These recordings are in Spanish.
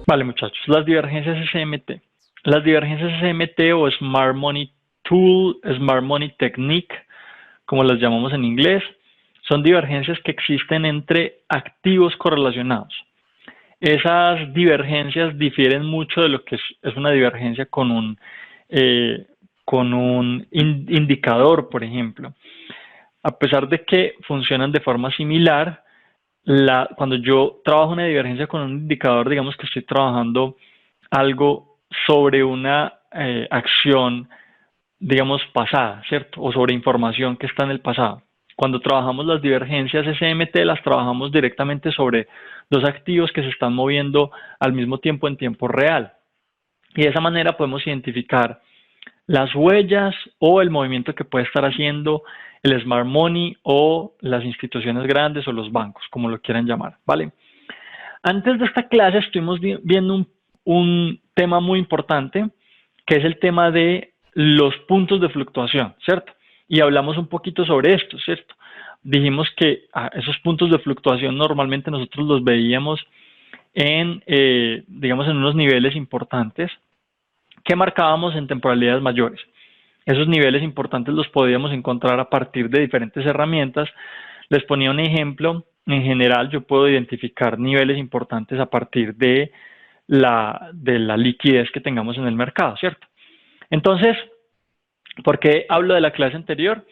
Vale, muchachos, las divergencias SMT. Las divergencias SMT o Smart Money Tool, Smart Money Technique, como las llamamos en inglés, son divergencias que existen entre activos correlacionados. Esas divergencias difieren mucho de lo que es una divergencia con un indicador, por ejemplo. A pesar de que funcionan de forma similar, cuando yo trabajo una divergencia con un indicador, digamos que estoy trabajando algo sobre una acción, digamos, pasada, ¿cierto? O sobre información que está en el pasado. Cuando trabajamos las divergencias SMT, las trabajamos directamente sobre dos activos que se están moviendo al mismo tiempo en tiempo real. Y de esa manera podemos identificar las huellas o el movimiento que puede estar haciendo el Smart Money o las instituciones grandes o los bancos, como lo quieran llamar, ¿vale? Antes de esta clase estuvimos viendo un tema muy importante, que es el tema de los puntos de fluctuación, ¿cierto? Y hablamos un poquito sobre esto, ¿cierto? Dijimos que esos puntos de fluctuación normalmente nosotros los veíamos digamos, en unos niveles importantes que marcábamos en temporalidades mayores. Esos niveles importantes los podíamos encontrar a partir de diferentes herramientas. Les ponía un ejemplo. En general, yo puedo identificar niveles importantes a partir de la liquidez que tengamos en el mercado, ¿cierto? Entonces, ¿por qué hablo de la clase anterior?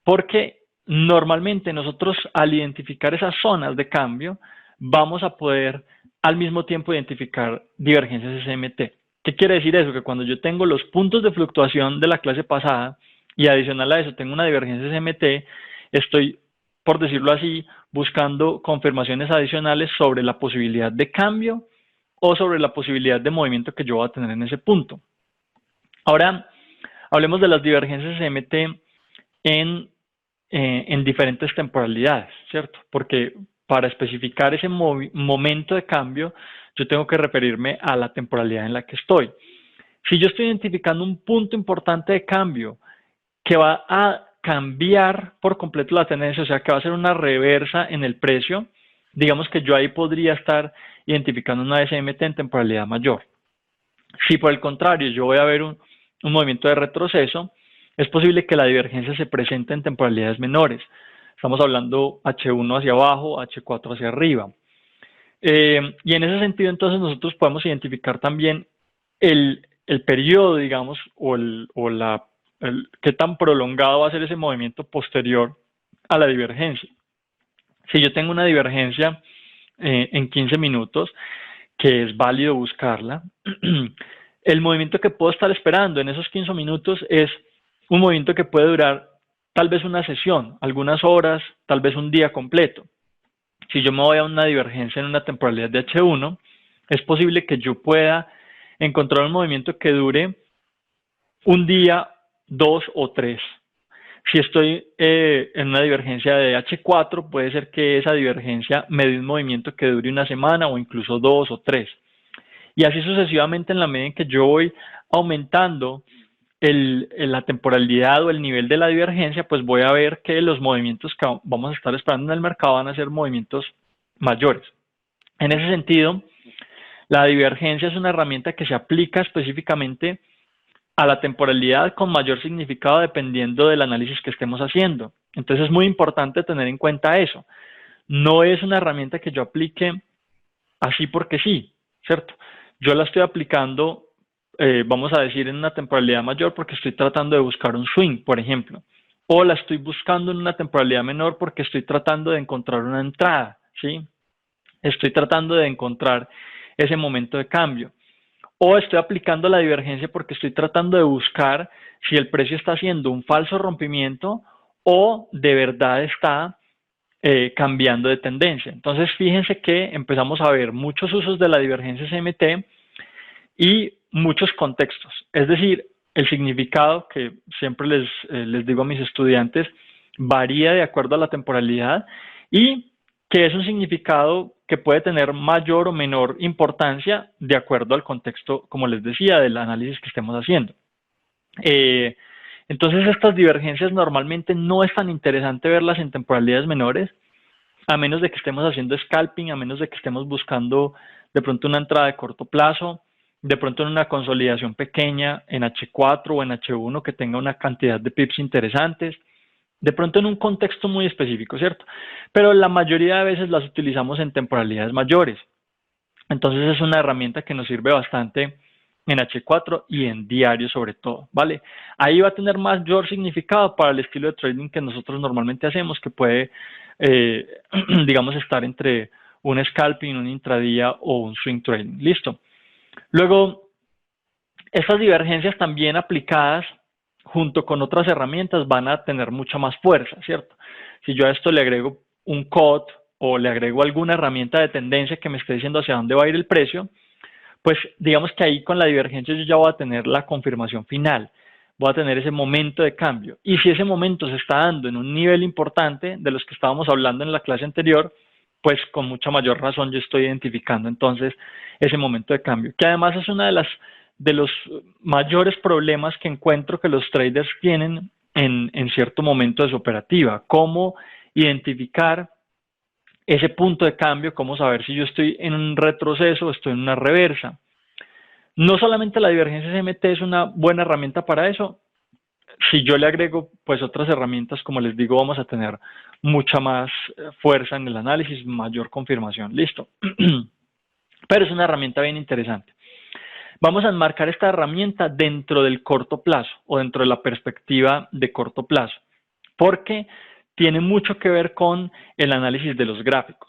Porque normalmente nosotros al identificar esas zonas de cambio, vamos a poder al mismo tiempo identificar divergencias SMT. ¿Qué quiere decir eso? Que cuando yo tengo los puntos de fluctuación de la clase pasada y adicional a eso tengo una divergencia SMT, estoy, por decirlo así, buscando confirmaciones adicionales sobre la posibilidad de cambio o sobre la posibilidad de movimiento que yo voy a tener en ese punto. Ahora, hablemos de las divergencias SMT en diferentes temporalidades, ¿cierto? Porque para especificar ese momento de cambio, yo tengo que referirme a la temporalidad en la que estoy. Si yo estoy identificando un punto importante de cambio que va a cambiar por completo la tendencia, o sea, que va a ser una reversa en el precio, digamos que yo ahí podría estar identificando una SMT en temporalidad mayor. Si por el contrario yo voy a ver un movimiento de retroceso, es posible que la divergencia se presente en temporalidades menores. Estamos hablando H1 hacia abajo, H4 hacia arriba. Y en ese sentido, entonces, nosotros podemos identificar también el periodo, digamos, qué tan prolongado va a ser ese movimiento posterior a la divergencia. Si yo tengo una divergencia en 15 minutos, que es válido buscarla, el movimiento que puedo estar esperando en esos 15 minutos es un movimiento que puede durar tal vez una sesión, algunas horas, tal vez un día completo. Si yo me voy a una divergencia en una temporalidad de H1, es posible que yo pueda encontrar un movimiento que dure un día, 2 o 3. Si estoy en una divergencia de H4, puede ser que esa divergencia me dé un movimiento que dure una semana o incluso 2 o 3. Y así sucesivamente en la medida en que yo voy aumentando la temporalidad o el nivel de la divergencia, pues voy a ver que los movimientos que vamos a estar esperando en el mercado van a ser movimientos mayores. En ese sentido, la divergencia es una herramienta que se aplica específicamente a la temporalidad con mayor significado dependiendo del análisis que estemos haciendo. Entonces es muy importante tener en cuenta eso. No es una herramienta que yo aplique así porque sí, ¿cierto? Yo la estoy aplicando, vamos a decir, en una temporalidad mayor porque estoy tratando de buscar un swing, por ejemplo. O la estoy buscando en una temporalidad menor porque estoy tratando de encontrar una entrada, ¿sí? Estoy tratando de encontrar ese momento de cambio. O estoy aplicando la divergencia porque estoy tratando de buscar si el precio está haciendo un falso rompimiento o de verdad está cambiando de tendencia. Entonces, fíjense que empezamos a ver muchos usos de la divergencia SMT y muchos contextos. Es decir, el significado que siempre les digo a mis estudiantes varía de acuerdo a la temporalidad y que es un significado que puede tener mayor o menor importancia de acuerdo al contexto, como les decía, del análisis que estemos haciendo. Entonces estas divergencias normalmente no es tan interesante verlas en temporalidades menores, a menos de que estemos haciendo scalping, a menos de que estemos buscando de pronto una entrada de corto plazo, de pronto en una consolidación pequeña en H4 o en H1 que tenga una cantidad de pips interesantes, de pronto en un contexto muy específico, ¿cierto? Pero la mayoría de veces las utilizamos en temporalidades mayores. Entonces es una herramienta que nos sirve bastante en H4 y en diario sobre todo, ¿vale? Ahí va a tener mayor significado para el estilo de trading que nosotros normalmente hacemos, que puede, digamos, estar entre un scalping, un intradía o un swing trading. Listo. Luego, estas divergencias también aplicadas junto con otras herramientas van a tener mucha más fuerza, ¿cierto? Si yo a esto le agrego un COT o le agrego alguna herramienta de tendencia que me esté diciendo hacia dónde va a ir el precio, pues digamos que ahí con la divergencia yo ya voy a tener la confirmación final, voy a tener ese momento de cambio. Y si ese momento se está dando en un nivel importante de los que estábamos hablando en la clase anterior, pues con mucha mayor razón yo estoy identificando entonces ese momento de cambio, que además es una de los mayores problemas que encuentro que los traders tienen en cierto momento de su operativa, cómo identificar ese punto de cambio, cómo saber si yo estoy en un retroceso o estoy en una reversa. No solamente la divergencia CMT es una buena herramienta para eso, si yo le agrego pues otras herramientas, como les digo, vamos a tener mucha más fuerza en el análisis, mayor confirmación, listo. Pero es una herramienta bien interesante. Vamos a enmarcar esta herramienta dentro del corto plazo o dentro de la perspectiva de corto plazo, porque tiene mucho que ver con el análisis de los gráficos.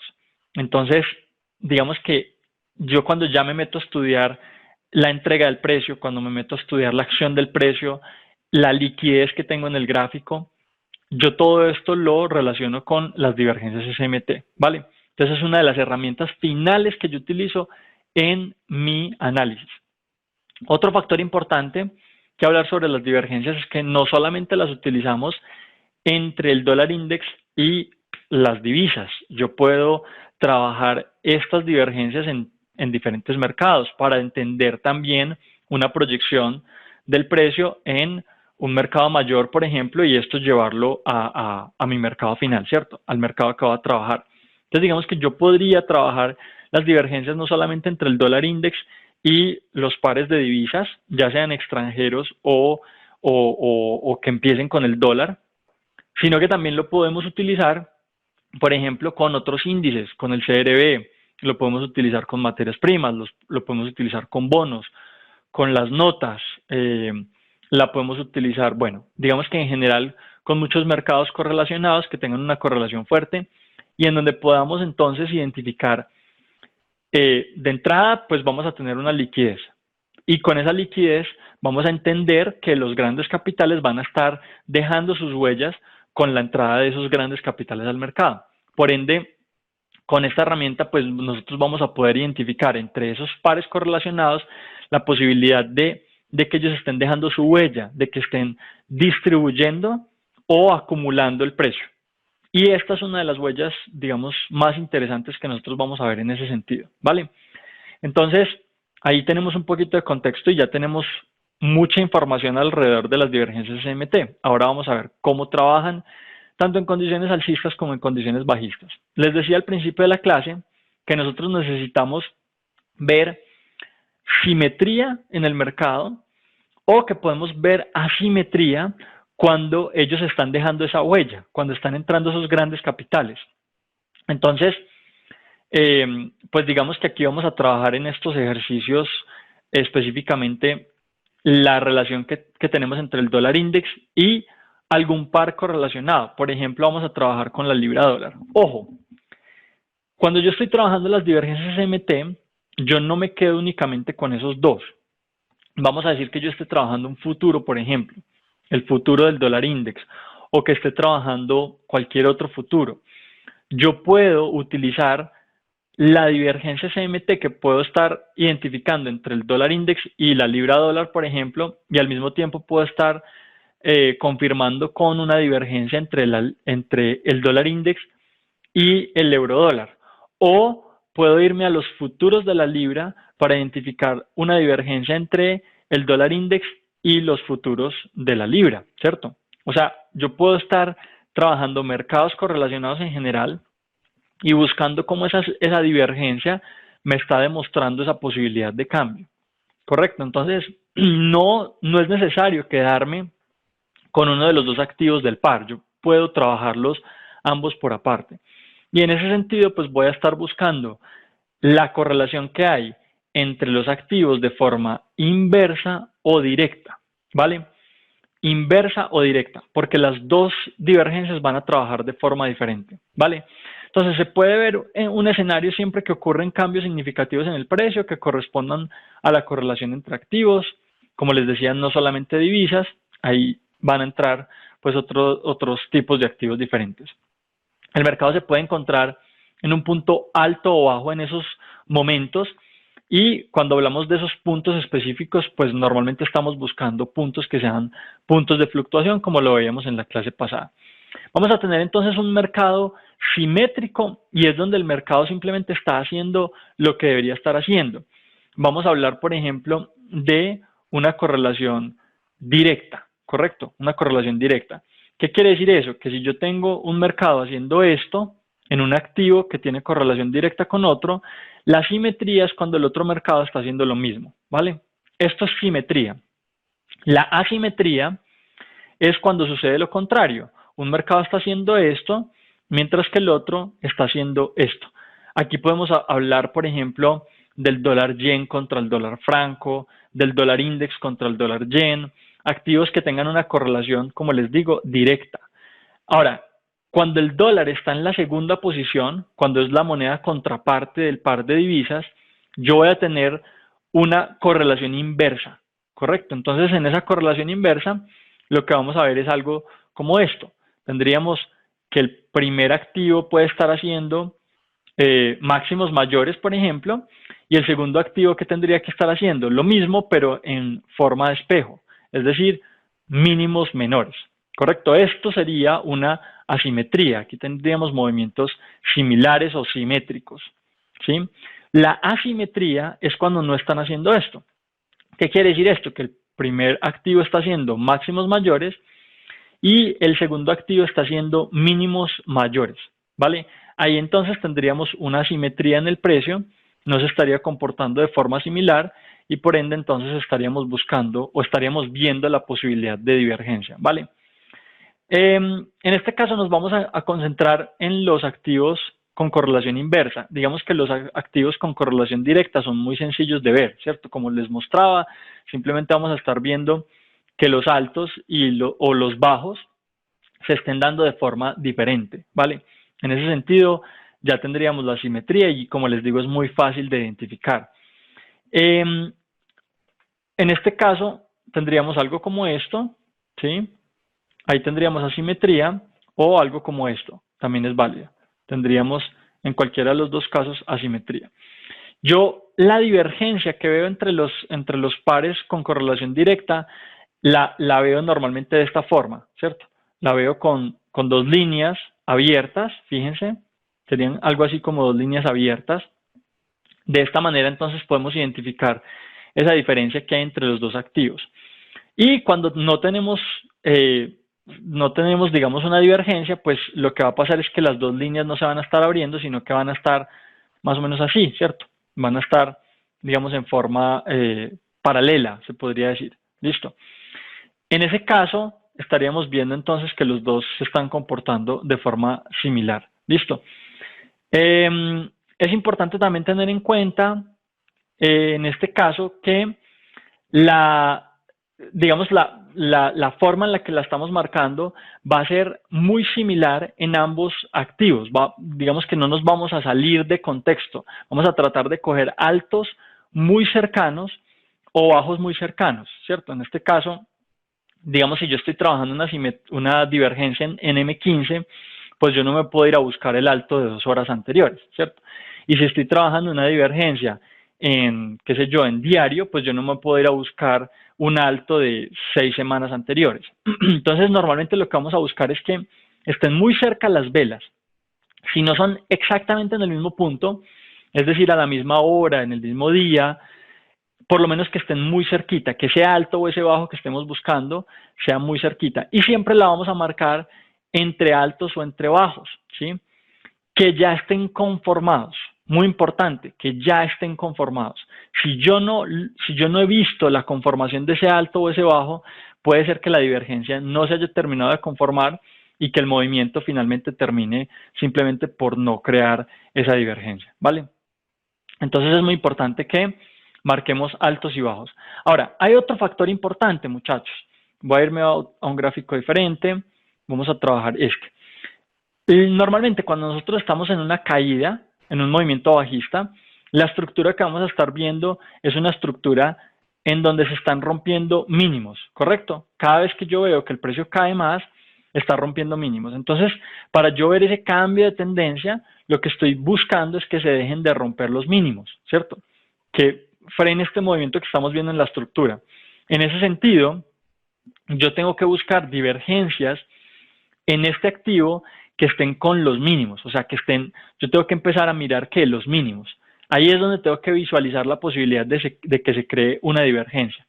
Entonces, digamos que yo cuando ya me meto a estudiar la entrega del precio, cuando me meto a estudiar la acción del precio, la liquidez que tengo en el gráfico, yo todo esto lo relaciono con las divergencias SMT, ¿vale? Entonces es una de las herramientas finales que yo utilizo en mi análisis. Otro factor importante que hablar sobre las divergencias es que no solamente las utilizamos entre el dólar index y las divisas. Yo puedo trabajar estas divergencias en diferentes mercados para entender también una proyección del precio en un mercado mayor, por ejemplo, y esto llevarlo a mi mercado final, ¿cierto? Al mercado que va a trabajar. Entonces, digamos que yo podría trabajar las divergencias no solamente entre el dólar index y los pares de divisas, ya sean extranjeros o que empiecen con el dólar, sino que también lo podemos utilizar, por ejemplo, con otros índices, con el CRB, lo podemos utilizar con materias primas, lo podemos utilizar con bonos, con las notas, la podemos utilizar, bueno, digamos que en general con muchos mercados correlacionados que tengan una correlación fuerte y en donde podamos entonces identificar de entrada, pues vamos a tener una liquidez. Y con esa liquidez vamos a entender que los grandes capitales van a estar dejando sus huellas con la entrada de esos grandes capitales al mercado. Por ende, con esta herramienta, pues nosotros vamos a poder identificar entre esos pares correlacionados la posibilidad de que ellos estén dejando su huella, de que estén distribuyendo o acumulando el precio. Y esta es una de las huellas, digamos, más interesantes que nosotros vamos a ver en ese sentido, ¿vale? Entonces, ahí tenemos un poquito de contexto y ya tenemos mucha información alrededor de las divergencias CMT. Ahora vamos a ver cómo trabajan, tanto en condiciones alcistas como en condiciones bajistas. Les decía al principio de la clase que nosotros necesitamos ver simetría en el mercado o que podemos ver asimetría cuando ellos están dejando esa huella, cuando están entrando esos grandes capitales. Entonces, pues digamos que aquí vamos a trabajar en estos ejercicios específicamente la relación que tenemos entre el dólar index y algún par correlacionado. Por ejemplo, vamos a trabajar con la libra dólar. Ojo, cuando yo estoy trabajando las divergencias MT, yo no me quedo únicamente con esos dos. Vamos a decir que yo esté trabajando un futuro, por ejemplo, el futuro del dólar index, o que esté trabajando cualquier otro futuro. Yo puedo utilizar la divergencia CMT que puedo estar identificando entre el dólar index y la libra dólar, por ejemplo, y al mismo tiempo puedo estar confirmando con una divergencia entre el dólar index y el euro dólar. O puedo irme a los futuros de la libra para identificar una divergencia entre el dólar index y los futuros de la libra, ¿cierto? O sea, yo puedo estar trabajando mercados correlacionados en general y buscando cómo esa divergencia me está demostrando esa posibilidad de cambio. Correcto, entonces no es necesario quedarme con uno de los dos activos del par, yo puedo trabajarlos ambos por aparte. Y en ese sentido, pues voy a estar buscando la correlación que hay entre los activos de forma inversa o directa, ¿vale? Inversa o directa, porque las dos divergencias van a trabajar de forma diferente, ¿vale? Entonces se puede ver en un escenario siempre que ocurren cambios significativos en el precio que correspondan a la correlación entre activos, como les decía, no solamente divisas, ahí van a entrar pues otros tipos de activos diferentes. El mercado se puede encontrar en un punto alto o bajo en esos momentos y cuando hablamos de esos puntos específicos, pues normalmente estamos buscando puntos que sean puntos de fluctuación, como lo veíamos en la clase pasada. Vamos a tener entonces un mercado simétrico y es donde el mercado simplemente está haciendo lo que debería estar haciendo. Vamos a hablar, por ejemplo, de una correlación directa, ¿correcto? Una correlación directa. ¿Qué quiere decir eso? Que si yo tengo un mercado haciendo esto en un activo que tiene correlación directa con otro, la simetría es cuando el otro mercado está haciendo lo mismo, ¿vale? Esto es simetría. La asimetría es cuando sucede lo contrario. Un mercado está haciendo esto, mientras que el otro está haciendo esto. Aquí podemos hablar, por ejemplo, del dólar yen contra el dólar franco, del dólar index contra el dólar yen, activos que tengan una correlación, como les digo, directa. Ahora, cuando el dólar está en la segunda posición, cuando es la moneda contraparte del par de divisas, yo voy a tener una correlación inversa, ¿correcto? Entonces, en esa correlación inversa, lo que vamos a ver es algo como esto. Tendríamos que el primer activo puede estar haciendo máximos mayores, por ejemplo, y el segundo activo que tendría que estar haciendo lo mismo, pero en forma de espejo, es decir, mínimos menores, ¿correcto? Esto sería una asimetría. Aquí tendríamos movimientos similares o simétricos, ¿sí? La asimetría es cuando no están haciendo esto. ¿Qué quiere decir esto? Que el primer activo está haciendo máximos mayores y el segundo activo está haciendo mínimos mayores, ¿vale? Ahí entonces tendríamos una asimetría en el precio, no se estaría comportando de forma similar y por ende entonces estaríamos buscando o estaríamos viendo la posibilidad de divergencia, ¿vale? En este caso nos vamos a concentrar en los activos con correlación inversa. Digamos que los activos con correlación directa son muy sencillos de ver, ¿cierto? Como les mostraba, simplemente vamos a estar viendo que los altos o los bajos se estén dando de forma diferente, ¿vale? En ese sentido, ya tendríamos la simetría y como les digo, es muy fácil de identificar. En este caso, tendríamos algo como esto, ¿sí? Ahí tendríamos asimetría o algo como esto, también es válida. Tendríamos en cualquiera de los dos casos asimetría. Yo la divergencia que veo entre los pares con correlación directa la veo normalmente de esta forma, ¿cierto? La veo con dos líneas abiertas, fíjense, serían algo así como dos líneas abiertas. De esta manera entonces podemos identificar esa diferencia que hay entre los dos activos. Y cuando no tenemos, digamos, una divergencia, pues lo que va a pasar es que las dos líneas no se van a estar abriendo, sino que van a estar más o menos así, ¿cierto? Van a estar, digamos, en forma paralela, se podría decir. Listo. En ese caso, estaríamos viendo entonces que los dos se están comportando de forma similar. Listo. Es importante también tener en cuenta, en este caso, que digamos, la forma en la que la estamos marcando va a ser muy similar en ambos activos. Digamos que no nos vamos a salir de contexto. Vamos a tratar de coger altos muy cercanos o bajos muy cercanos, ¿cierto? En este caso, digamos, si yo estoy trabajando una divergencia en M15, pues yo no me puedo ir a buscar el alto de 2 horas anteriores, ¿cierto? Y si estoy trabajando una divergencia en, qué sé yo, en diario, pues yo no me puedo ir a buscar un alto de 6 semanas anteriores. Entonces, normalmente lo que vamos a buscar es que estén muy cerca las velas. Si no son exactamente en el mismo punto, es decir, a la misma hora, en el mismo día, por lo menos que estén muy cerquita, que ese alto o ese bajo que estemos buscando sea muy cerquita. Y siempre la vamos a marcar entre altos o entre bajos, ¿sí? Que ya estén conformados. Muy importante, que ya estén conformados. Si yo no he visto la conformación de ese alto o ese bajo, puede ser que la divergencia no se haya terminado de conformar y que el movimiento finalmente termine simplemente por no crear esa divergencia, ¿vale? Entonces es muy importante que marquemos altos y bajos. Ahora, hay otro factor importante, muchachos. Voy a irme a un gráfico diferente. Vamos a trabajar este. Normalmente cuando nosotros estamos en una caída, en un movimiento bajista, la estructura que vamos a estar viendo es una estructura en donde se están rompiendo mínimos, ¿correcto? Cada vez que yo veo que el precio cae más, está rompiendo mínimos. Entonces, para yo ver ese cambio de tendencia, lo que estoy buscando es que se dejen de romper los mínimos, ¿cierto? Que frene este movimiento que estamos viendo en la estructura. En ese sentido, yo tengo que buscar divergencias en este activo que estén con los mínimos, o sea, que estén, yo tengo que empezar a mirar que los mínimos. Ahí es donde tengo que visualizar la posibilidad de que se cree una divergencia.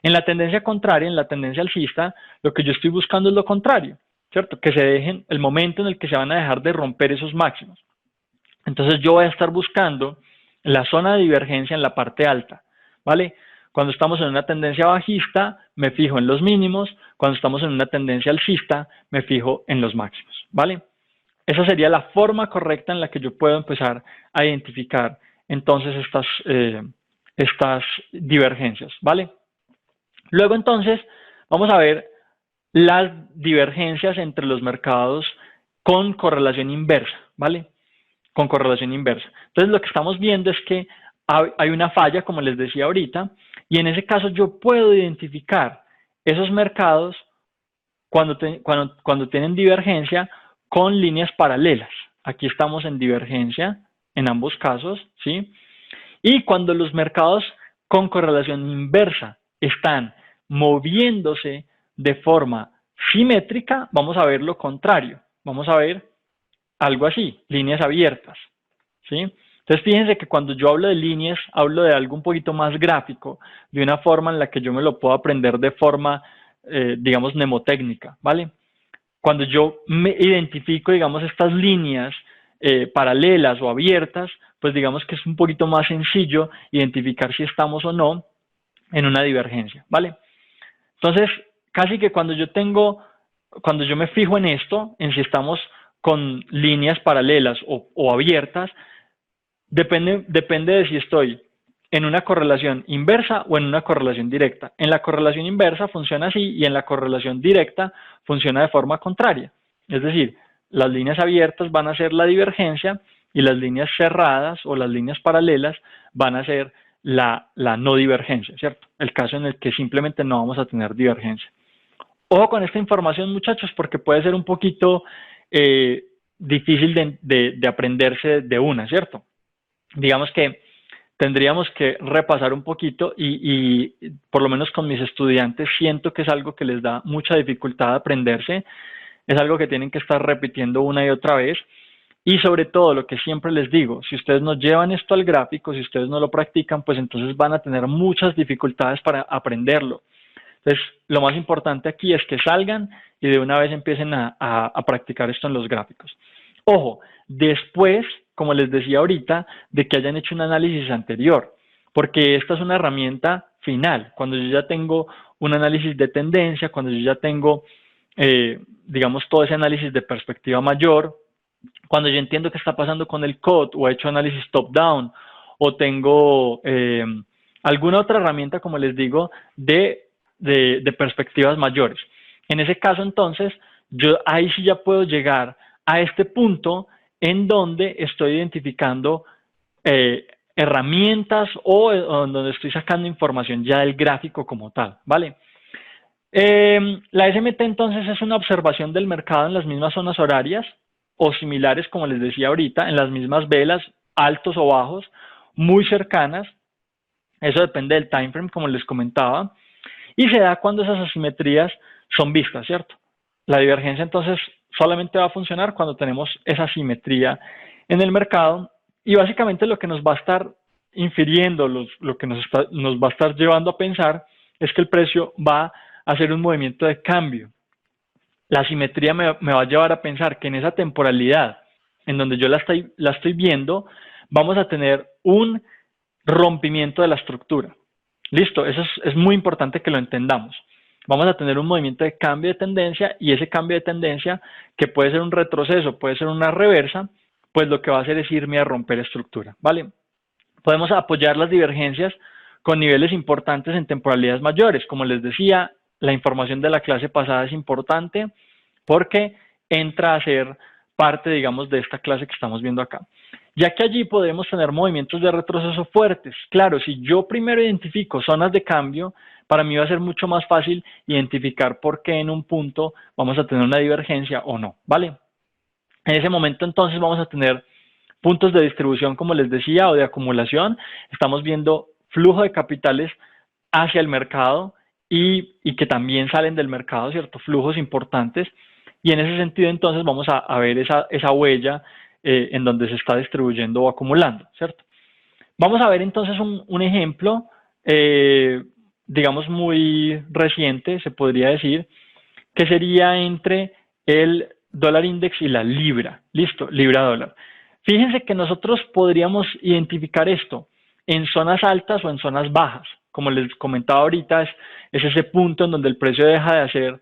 En la tendencia contraria, en la tendencia alcista, lo que yo estoy buscando es lo contrario, ¿cierto? Que se dejen el momento en el que se van a dejar de romper esos máximos. Entonces yo voy a estar buscando la zona de divergencia en la parte alta, ¿vale? Cuando estamos en una tendencia bajista, me fijo en los mínimos. Cuando estamos en una tendencia alcista, me fijo en los máximos, ¿vale? Esa sería la forma correcta en la que yo puedo empezar a identificar entonces estas divergencias, ¿vale? Luego entonces vamos a ver las divergencias entre los mercados con correlación inversa, ¿vale? Con correlación inversa. Entonces lo que estamos viendo es que hay una falla, como les decía ahorita, y en ese caso yo puedo identificar esos mercados cuando tienen divergencia con líneas paralelas. Aquí estamos en divergencia en ambos casos, ¿sí? Y cuando los mercados con correlación inversa están moviéndose de forma simétrica, vamos a ver lo contrario. Vamos a ver algo así, líneas abiertas, ¿sí? Entonces fíjense que cuando yo hablo de líneas, hablo de algo un poquito más gráfico, de una forma en la que yo me lo puedo aprender de forma, digamos, mnemotécnica, ¿vale? Cuando yo me identifico, digamos, estas líneas paralelas o abiertas, pues digamos que es un poquito más sencillo identificar si estamos o no en una divergencia, ¿vale? Entonces, casi que cuando yo me fijo en esto, en si estamos con líneas paralelas o abiertas, depende de si estoy en una correlación inversa o en una correlación directa. En la correlación inversa funciona así y en la correlación directa funciona de forma contraria. Es decir, las líneas abiertas van a ser la divergencia y las líneas cerradas o las líneas paralelas van a ser la no divergencia, ¿cierto? El caso en el que simplemente no vamos a tener divergencia. Ojo con esta información, muchachos, porque puede ser un poquito difícil de aprenderse de una, ¿cierto? Digamos que tendríamos que repasar un poquito y por lo menos con mis estudiantes siento que es algo que les da mucha dificultad aprenderse, es algo que tienen que estar repitiendo una y otra vez. Y sobre todo, lo que siempre les digo, si ustedes no llevan esto al gráfico, si ustedes no lo practican, pues entonces van a tener muchas dificultades para aprenderlo. Entonces, lo más importante aquí es que salgan y de una vez empiecen a practicar esto en los gráficos. Ojo, después, como les decía ahorita, de que hayan hecho un análisis anterior, porque esta es una herramienta final. Cuando yo ya tengo un análisis de tendencia, cuando yo ya tengo, digamos, todo ese análisis de perspectiva mayor, cuando yo entiendo qué está pasando con el COT o he hecho análisis top-down o tengo alguna otra herramienta, como les digo, de perspectivas mayores. En ese caso, entonces, yo ahí sí ya puedo llegar a este punto en donde estoy identificando herramientas o donde estoy sacando información ya del gráfico como tal, ¿vale? La SMT entonces es una observación del mercado en las mismas zonas horarias o similares, como les decía ahorita, en las mismas velas, altos o bajos, muy cercanas. Eso depende del time frame, como les comentaba, y se da cuando esas asimetrías son vistas, ¿cierto? La divergencia entonces solamente va a funcionar cuando tenemos esa simetría en el mercado y básicamente lo que nos va a estar infiriendo, lo que nos va a estar llevando a pensar es que el precio va a hacer un movimiento de cambio. La simetría me va a llevar a pensar que en esa temporalidad en donde yo la estoy viendo, vamos a tener un rompimiento de la estructura. Listo, eso es muy importante que lo entendamos. Vamos a tener un movimiento de cambio de tendencia y ese cambio de tendencia, que puede ser un retroceso, puede ser una reversa, pues lo que va a hacer es irme a romper estructura, ¿vale? Podemos apoyar las divergencias con niveles importantes en temporalidades mayores. Como les decía, la información de la clase pasada es importante porque entra a ser parte, digamos, de esta clase que estamos viendo acá. Ya que allí podremos tener movimientos de retroceso fuertes. Claro, si yo primero identifico zonas de cambio, para mí va a ser mucho más fácil identificar por qué en un punto vamos a tener una divergencia o no, ¿vale? En ese momento entonces vamos a tener puntos de distribución, como les decía, o de acumulación. Estamos viendo flujo de capitales hacia el mercado y que también salen del mercado, ¿cierto? Flujos importantes. Y en ese sentido entonces vamos a ver esa huella en donde se está distribuyendo o acumulando, ¿cierto? Vamos a ver entonces un ejemplo, digamos muy reciente, se podría decir, que sería entre el dólar index y la libra. Listo, libra dólar. Fíjense que nosotros podríamos identificar esto en zonas altas o en zonas bajas. Como les comentaba ahorita, es ese punto en donde el precio deja de hacer,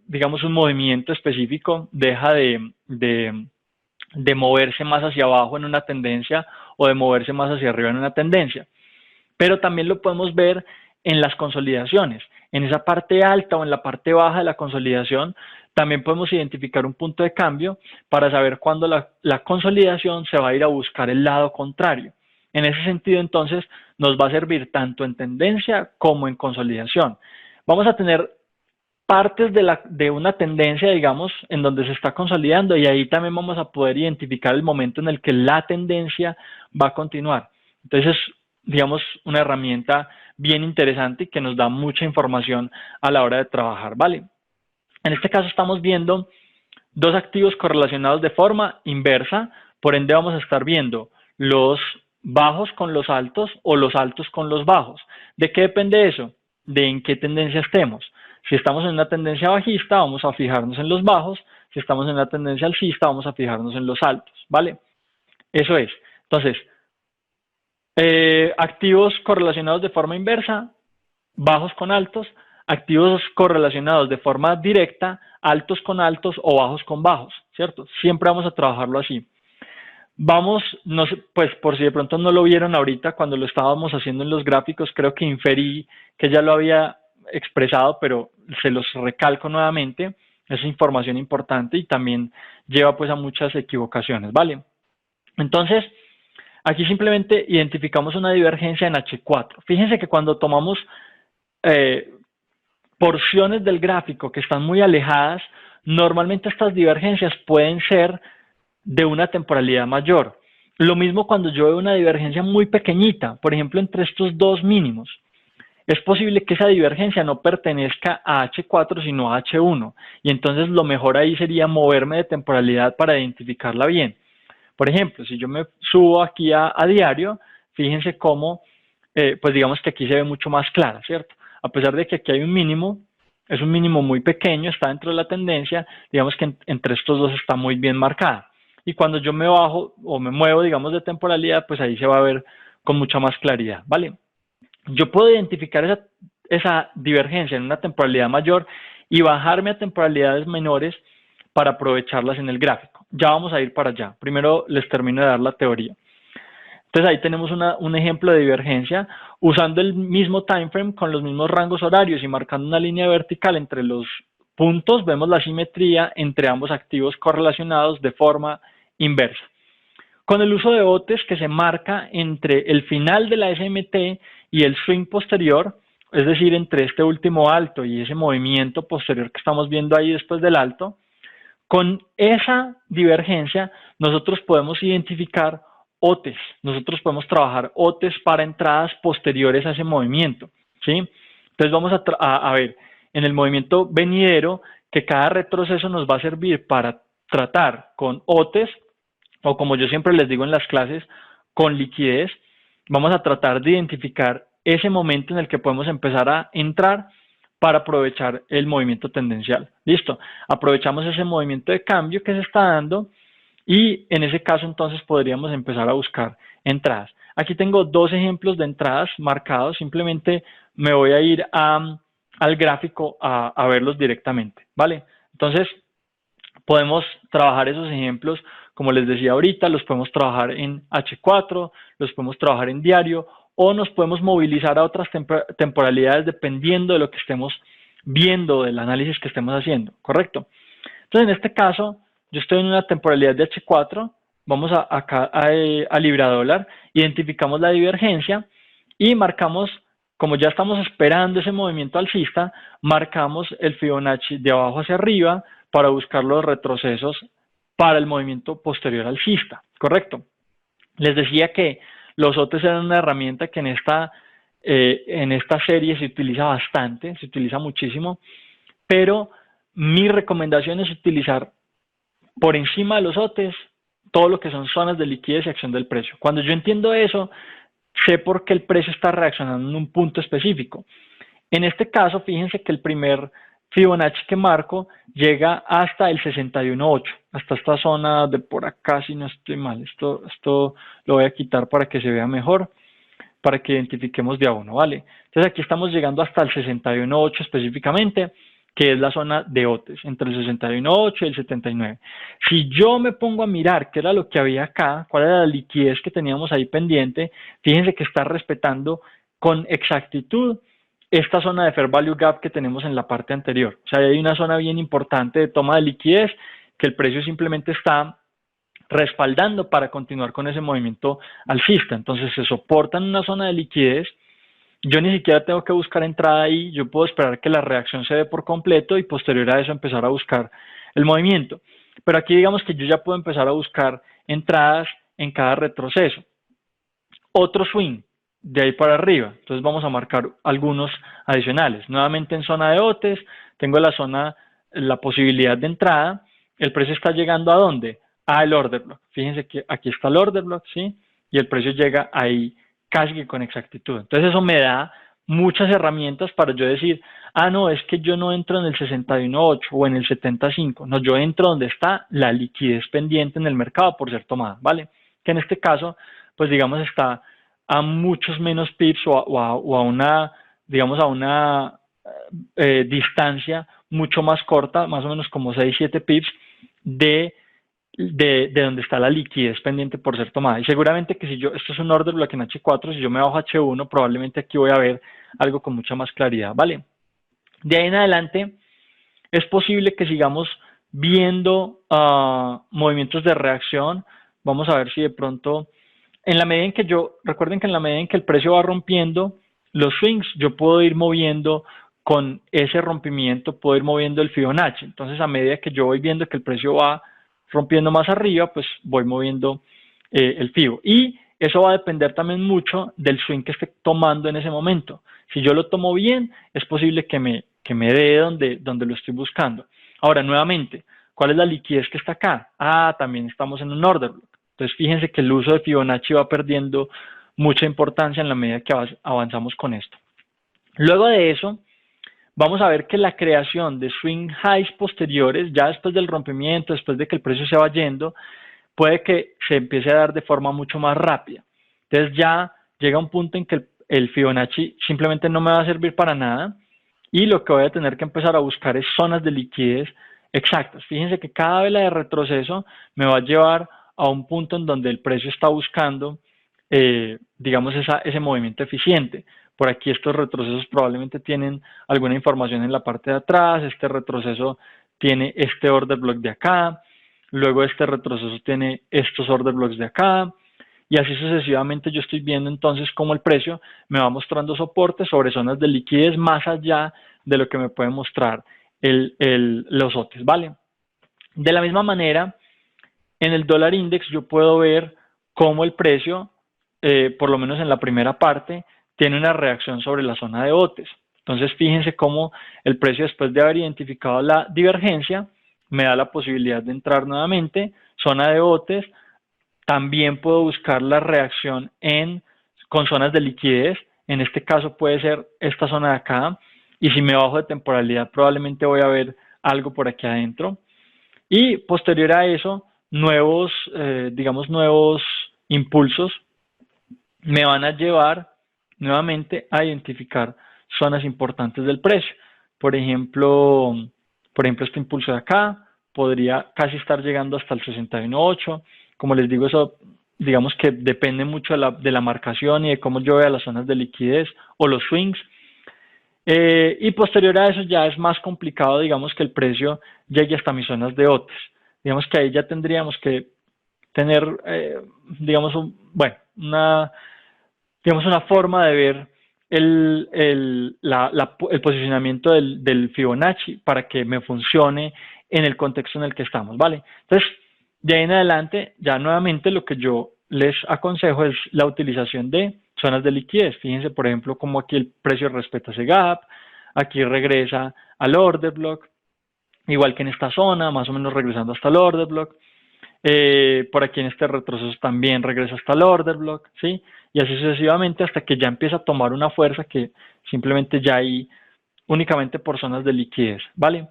digamos, un movimiento específico, deja de moverse más hacia abajo en una tendencia o de moverse más hacia arriba en una tendencia. Pero también lo podemos ver en las consolidaciones. En esa parte alta o en la parte baja de la consolidación, también podemos identificar un punto de cambio para saber cuándo la consolidación se va a ir a buscar el lado contrario. En ese sentido, entonces, nos va a servir tanto en tendencia como en consolidación. Vamos a tener partes de una tendencia, digamos, en donde se está consolidando y ahí también vamos a poder identificar el momento en el que la tendencia va a continuar. Entonces, digamos, una herramienta bien interesante y que nos da mucha información a la hora de trabajar, ¿vale? En este caso estamos viendo dos activos correlacionados de forma inversa, por ende vamos a estar viendo los bajos con los altos o los altos con los bajos. ¿De qué depende eso? De en qué tendencia estemos. Si estamos en una tendencia bajista, vamos a fijarnos en los bajos. Si estamos en una tendencia alcista, vamos a fijarnos en los altos, ¿vale? Eso es. Entonces, activos correlacionados de forma inversa, bajos con altos, activos correlacionados de forma directa, altos con altos o bajos con bajos, ¿cierto? Siempre vamos a trabajarlo así. Vamos, no sé, pues por si de pronto no lo vieron ahorita cuando lo estábamos haciendo en los gráficos, creo que inferí que ya lo había expresado, pero se los recalco nuevamente, es información importante y también lleva pues a muchas equivocaciones, ¿vale? Entonces, aquí simplemente identificamos una divergencia en H4. Fíjense que cuando tomamos porciones del gráfico que están muy alejadas, normalmente estas divergencias pueden ser de una temporalidad mayor. Lo mismo cuando yo veo una divergencia muy pequeñita, por ejemplo, entre estos dos mínimos. Es posible que esa divergencia no pertenezca a H4, sino a H1. Y entonces lo mejor ahí sería moverme de temporalidad para identificarla bien. Por ejemplo, si yo me subo aquí a diario, fíjense cómo, pues digamos que aquí se ve mucho más clara, ¿cierto? A pesar de que aquí hay un mínimo, es un mínimo muy pequeño, está dentro de la tendencia, digamos que entre estos dos está muy bien marcada. Y cuando yo me bajo o me muevo, digamos, de temporalidad, pues ahí se va a ver con mucha más claridad, ¿vale? Yo puedo identificar esa divergencia en una temporalidad mayor y bajarme a temporalidades menores para aprovecharlas en el gráfico. Ya vamos a ir para allá. Primero les termino de dar la teoría. Entonces ahí tenemos un ejemplo de divergencia usando el mismo time frame con los mismos rangos horarios y marcando una línea vertical entre los puntos. Vemos la simetría entre ambos activos correlacionados de forma inversa. Con el uso de botes que se marca entre el final de la SMT y el swing posterior, es decir, entre este último alto y ese movimiento posterior que estamos viendo ahí después del alto, con esa divergencia nosotros podemos identificar OTES, nosotros podemos trabajar OTES para entradas posteriores a ese movimiento, ¿sí? Entonces vamos a ver en el movimiento venidero que cada retroceso nos va a servir para tratar con OTES, o como yo siempre les digo en las clases, con liquidez, vamos a tratar de identificar ese momento en el que podemos empezar a entrar para aprovechar el movimiento tendencial. Listo, aprovechamos ese movimiento de cambio que se está dando y en ese caso entonces podríamos empezar a buscar entradas. Aquí tengo dos ejemplos de entradas marcados, simplemente me voy a ir al gráfico a verlos directamente, ¿vale? Entonces, podemos trabajar esos ejemplos, como les decía ahorita, los podemos trabajar en H4, los podemos trabajar en diario, o nos podemos movilizar a otras temporalidades dependiendo de lo que estemos viendo, del análisis que estemos haciendo, ¿correcto? Entonces, en este caso, yo estoy en una temporalidad de H4, vamos acá a libra dólar, identificamos la divergencia y marcamos, como ya estamos esperando ese movimiento alcista, marcamos el Fibonacci de abajo hacia arriba para buscar los retrocesos para el movimiento posterior alcista, ¿correcto? Les decía que los OTs eran una herramienta que en esta serie se utiliza bastante, se utiliza muchísimo, pero mi recomendación es utilizar por encima de los OTs todo lo que son zonas de liquidez y acción del precio. Cuando yo entiendo eso, sé por qué el precio está reaccionando en un punto específico. En este caso, fíjense que el primer Fibonacci que marco llega hasta el 61.8, hasta esta zona de por acá, si no estoy mal. Esto lo voy a quitar para que se vea mejor, para que identifiquemos de a uno, ¿vale? Entonces aquí estamos llegando hasta el 61.8 específicamente, que es la zona de OTES, entre el 61.8 y el 79. Si yo me pongo a mirar qué era lo que había acá, cuál era la liquidez que teníamos ahí pendiente, fíjense que está respetando con exactitud esta zona de Fair Value Gap que tenemos en la parte anterior. O sea, hay una zona bien importante de toma de liquidez que el precio simplemente está respaldando para continuar con ese movimiento alcista. Entonces se soporta en una zona de liquidez. Yo ni siquiera tengo que buscar entrada ahí, yo puedo esperar que la reacción se dé por completo y posterior a eso empezar a buscar el movimiento. Pero aquí digamos que yo ya puedo empezar a buscar entradas en cada retroceso. Otro swing, de ahí para arriba. Entonces vamos a marcar algunos adicionales. Nuevamente en zona de OTES, tengo la posibilidad de entrada. El precio está llegando ¿a dónde? Al order block. Fíjense que aquí está el order block, ¿sí? Y el precio llega ahí casi que con exactitud. Entonces eso me da muchas herramientas para yo decir, no, es que yo no entro en el 61.8 o en el 75. No, yo entro donde está la liquidez pendiente en el mercado por ser tomada, ¿vale? Que en este caso, pues digamos, está a muchos menos pips o a una, digamos, a una distancia mucho más corta, más o menos como 6-7 pips de donde está la liquidez pendiente por ser tomada. Y seguramente que si esto es un order block en H4, si yo me bajo a H1, probablemente aquí voy a ver algo con mucha más claridad, ¿vale? De ahí en adelante, es posible que sigamos viendo movimientos de reacción. Vamos a ver si de pronto, en la medida en que recuerden que en la medida en que el precio va rompiendo los swings, yo puedo ir moviendo con ese rompimiento, puedo ir moviendo el Fibonacci. Entonces, a medida que yo voy viendo que el precio va rompiendo más arriba, pues voy moviendo el Fibo. Y eso va a depender también mucho del swing que esté tomando en ese momento. Si yo lo tomo bien, es posible que me dé donde lo estoy buscando. Ahora, nuevamente, ¿cuál es la liquidez que está acá? También estamos en un order block. Entonces, fíjense que el uso de Fibonacci va perdiendo mucha importancia en la medida que avanzamos con esto. Luego de eso, vamos a ver que la creación de swing highs posteriores, ya después del rompimiento, después de que el precio se va yendo, puede que se empiece a dar de forma mucho más rápida. Entonces ya llega un punto en que el Fibonacci simplemente no me va a servir para nada y lo que voy a tener que empezar a buscar es zonas de liquidez exactas. Fíjense que cada vela de retroceso me va a llevar a un punto en donde el precio está buscando, digamos, ese movimiento eficiente. Por aquí estos retrocesos probablemente tienen alguna información en la parte de atrás, este retroceso tiene este order block de acá, luego este retroceso tiene estos order blocks de acá, y así sucesivamente yo estoy viendo entonces cómo el precio me va mostrando soporte sobre zonas de liquidez más allá de lo que me puede mostrar los OTES, ¿vale? De la misma manera, en el dólar index yo puedo ver cómo el precio, por lo menos en la primera parte, tiene una reacción sobre la zona de OTES. Entonces, fíjense cómo el precio, después de haber identificado la divergencia, me da la posibilidad de entrar nuevamente, zona de OTES. También puedo buscar la reacción con zonas de liquidez. En este caso puede ser esta zona de acá, y si me bajo de temporalidad probablemente voy a ver algo por aquí adentro. Y posterior a eso, nuevos, digamos, nuevos impulsos me van a llevar nuevamente a identificar zonas importantes del precio. Por ejemplo, este impulso de acá podría casi estar llegando hasta el 61.8. Como les digo, eso digamos que depende mucho de la marcación y de cómo yo vea las zonas de liquidez o los swings. Y posterior a eso ya es más complicado, digamos, que el precio llegue hasta mis zonas de OTES. Digamos que ahí ya tendríamos que tener, digamos, una forma de ver el posicionamiento del Fibonacci para que me funcione en el contexto en el que estamos, ¿vale? Entonces, de ahí en adelante, ya nuevamente lo que yo les aconsejo es la utilización de zonas de liquidez. Fíjense, por ejemplo, cómo aquí el precio respeta ese gap, aquí regresa al order block, igual que en esta zona, más o menos regresando hasta el order block. Por aquí en este retroceso también regresa hasta el order block, ¿sí? Y así sucesivamente hasta que ya empieza a tomar una fuerza que simplemente ya hay únicamente por zonas de liquidez, ¿vale?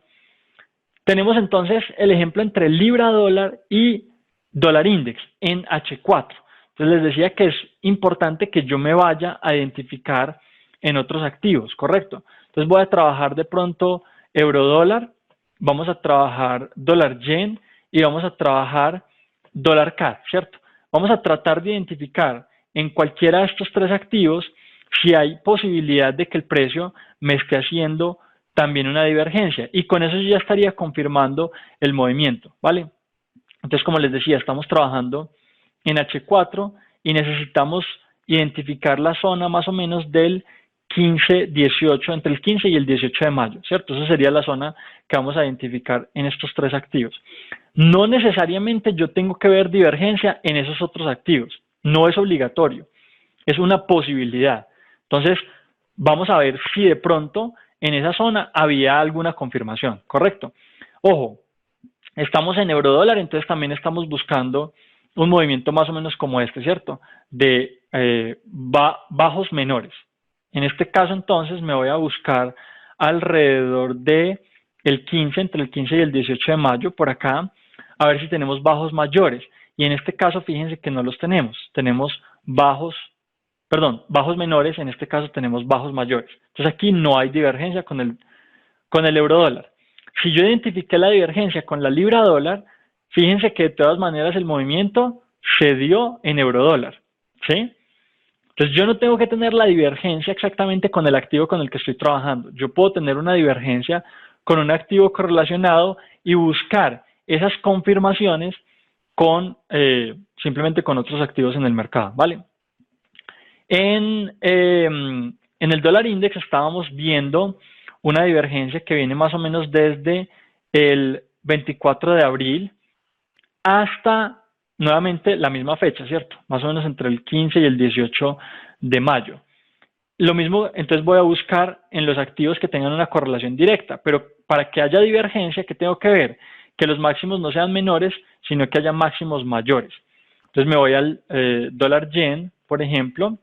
Tenemos entonces el ejemplo entre libra dólar y dólar index en H4. Entonces les decía que es importante que yo me vaya a identificar en otros activos, ¿correcto? Entonces voy a trabajar de pronto euro dólar, vamos a trabajar dólar yen y vamos a trabajar dólar CAD, ¿cierto? Vamos a tratar de identificar en cualquiera de estos tres activos si hay posibilidad de que el precio me esté haciendo también una divergencia, y con eso yo ya estaría confirmando el movimiento, ¿vale? Entonces, como les decía, estamos trabajando en H4 y necesitamos identificar la zona más o menos del 15-18, entre el 15 y el 18 de mayo, ¿cierto? Esa sería la zona que vamos a identificar en estos tres activos. No necesariamente yo tengo que ver divergencia en esos otros activos, no es obligatorio, es una posibilidad. Entonces, vamos a ver si de pronto en esa zona había alguna confirmación, ¿correcto? Ojo, estamos en euro dólar, entonces también estamos buscando un movimiento más o menos como este, ¿cierto? De bajos menores. En este caso, entonces, me voy a buscar alrededor de el 15, entre el 15 y el 18 de mayo, por acá, a ver si tenemos bajos mayores. Y en este caso, fíjense que no los tenemos. Tenemos bajos menores, en este caso tenemos bajos mayores. Entonces aquí no hay divergencia con el euro dólar. Si yo identifiqué la divergencia con la libra dólar, fíjense que de todas maneras el movimiento se dio en euro dólar, ¿sí? Entonces yo no tengo que tener la divergencia exactamente con el activo con el que estoy trabajando. Yo puedo tener una divergencia con un activo correlacionado y buscar esas confirmaciones simplemente con otros activos en el mercado, ¿vale? En el dólar index estábamos viendo una divergencia que viene más o menos desde el 24 de abril hasta nuevamente la misma fecha, ¿cierto? Más o menos entre el 15 y el 18 de mayo. Lo mismo, entonces voy a buscar en los activos que tengan una correlación directa, pero para que haya divergencia, ¿qué tengo que ver? Que los máximos no sean menores, sino que haya máximos mayores. Entonces me voy al dólar yen, por ejemplo,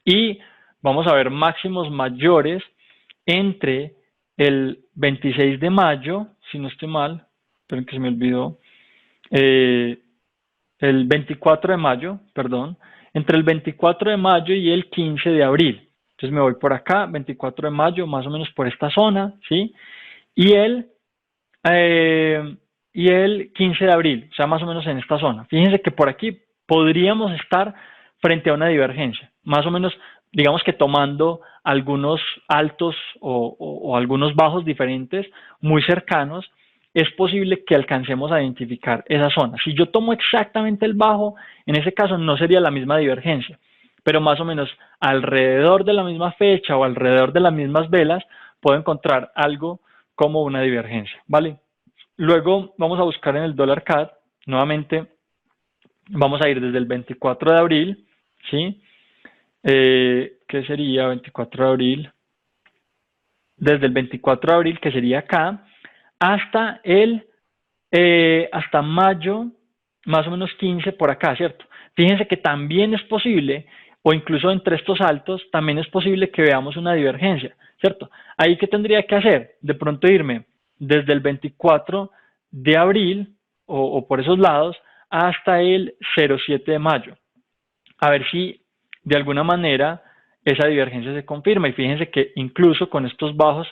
y vamos a ver máximos mayores entre el 26 de mayo, si no estoy mal, esperen que se me olvidó, el 24 de mayo, perdón, entre el 24 de mayo y el 15 de abril. Entonces me voy por acá, 24 de mayo, más o menos por esta zona, ¿sí? Y el 15 de abril, o sea, más o menos en esta zona. Fíjense que por aquí podríamos estar frente a una divergencia, más o menos, digamos que tomando algunos altos o algunos bajos diferentes, muy cercanos, es posible que alcancemos a identificar esa zona. Si yo tomo exactamente el bajo, en ese caso no sería la misma divergencia, pero más o menos alrededor de la misma fecha o alrededor de las mismas velas, puedo encontrar algo como una divergencia, ¿vale? Luego vamos a buscar en el dólar CAD, nuevamente vamos a ir desde el 24 de abril, ¿sí? ¿Qué sería 24 de abril? Desde el 24 de abril, que sería acá, hasta hasta mayo, más o menos 15 por acá, ¿cierto? Fíjense que también es posible o incluso entre estos altos, también es posible que veamos una divergencia, ¿cierto? Ahí, ¿qué tendría que hacer? De pronto irme desde el 24 de abril o por esos lados hasta el 07 de mayo, a ver si de alguna manera esa divergencia se confirma. Y fíjense que incluso con estos bajos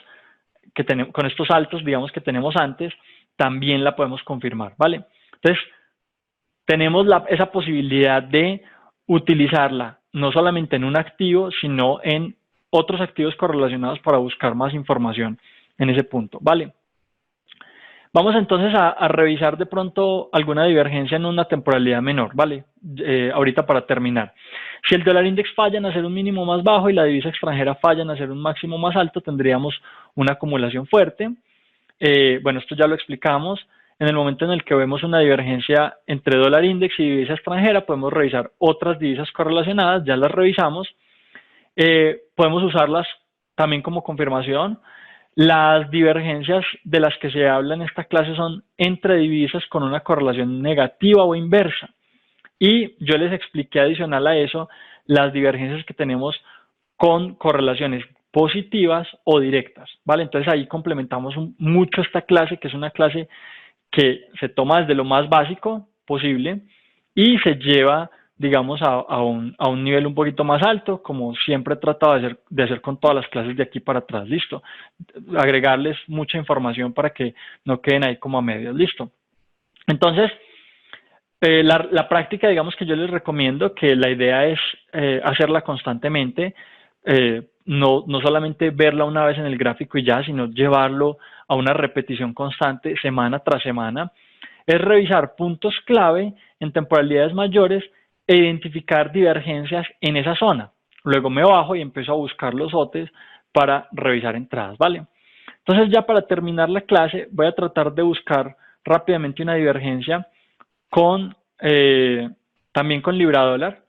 que tenemos, con estos altos, digamos, que tenemos antes, también la podemos confirmar, ¿vale? Entonces, tenemos esa posibilidad de utilizarla no solamente en un activo, sino en otros activos correlacionados para buscar más información en ese punto, ¿vale? Vamos entonces a revisar de pronto alguna divergencia en una temporalidad menor, ¿vale? Ahorita para terminar. Si el dólar index falla en hacer un mínimo más bajo y la divisa extranjera falla en hacer un máximo más alto, tendríamos una acumulación fuerte. Bueno, esto ya lo explicamos. En el momento en el que vemos una divergencia entre dólar index y divisa extranjera, podemos revisar otras divisas correlacionadas, ya las revisamos. Podemos usarlas también como confirmación. Las divergencias de las que se habla en esta clase son entre divisas con una correlación negativa o inversa. Y yo les expliqué adicional a eso las divergencias que tenemos con correlaciones positivas o directas, ¿vale? Entonces ahí complementamos mucho esta clase, que es una clase que se toma desde lo más básico posible y se lleva, digamos, a un nivel un poquito más alto, como siempre he tratado de hacer con todas las clases de aquí para atrás, listo. Agregarles mucha información para que no queden ahí como a medias, listo. Entonces, la práctica, digamos que yo les recomiendo que la idea es hacerla constantemente, no solamente verla una vez en el gráfico y ya, sino llevarlo a una repetición constante semana tras semana, es revisar puntos clave en temporalidades mayores e identificar divergencias en esa zona. Luego me bajo y empiezo a buscar los OTEs para revisar entradas, ¿vale? Entonces ya para terminar la clase voy a tratar de buscar rápidamente una divergencia con también con libra dólar.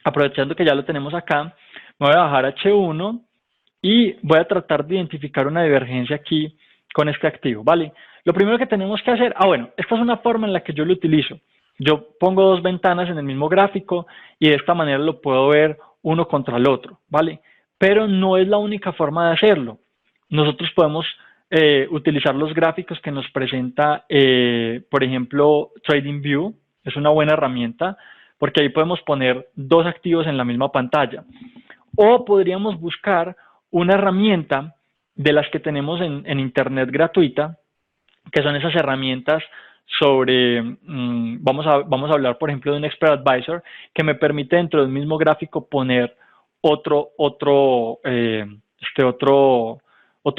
Aprovechando que ya lo tenemos acá, me voy a bajar H1 y voy a tratar de identificar una divergencia aquí con este activo, ¿vale? Lo primero que tenemos que hacer, bueno, esta es una forma en la que yo lo utilizo. Yo pongo dos ventanas en el mismo gráfico y de esta manera lo puedo ver uno contra el otro, ¿vale? Pero no es la única forma de hacerlo. Nosotros podemos utilizar los gráficos que nos presenta, por ejemplo, TradingView. Es una buena herramienta porque ahí podemos poner dos activos en la misma pantalla. O podríamos buscar una herramienta de las que tenemos en internet gratuita, que son esas herramientas sobre, vamos a hablar por ejemplo de un Expert Advisor, que me permite dentro del mismo gráfico poner otro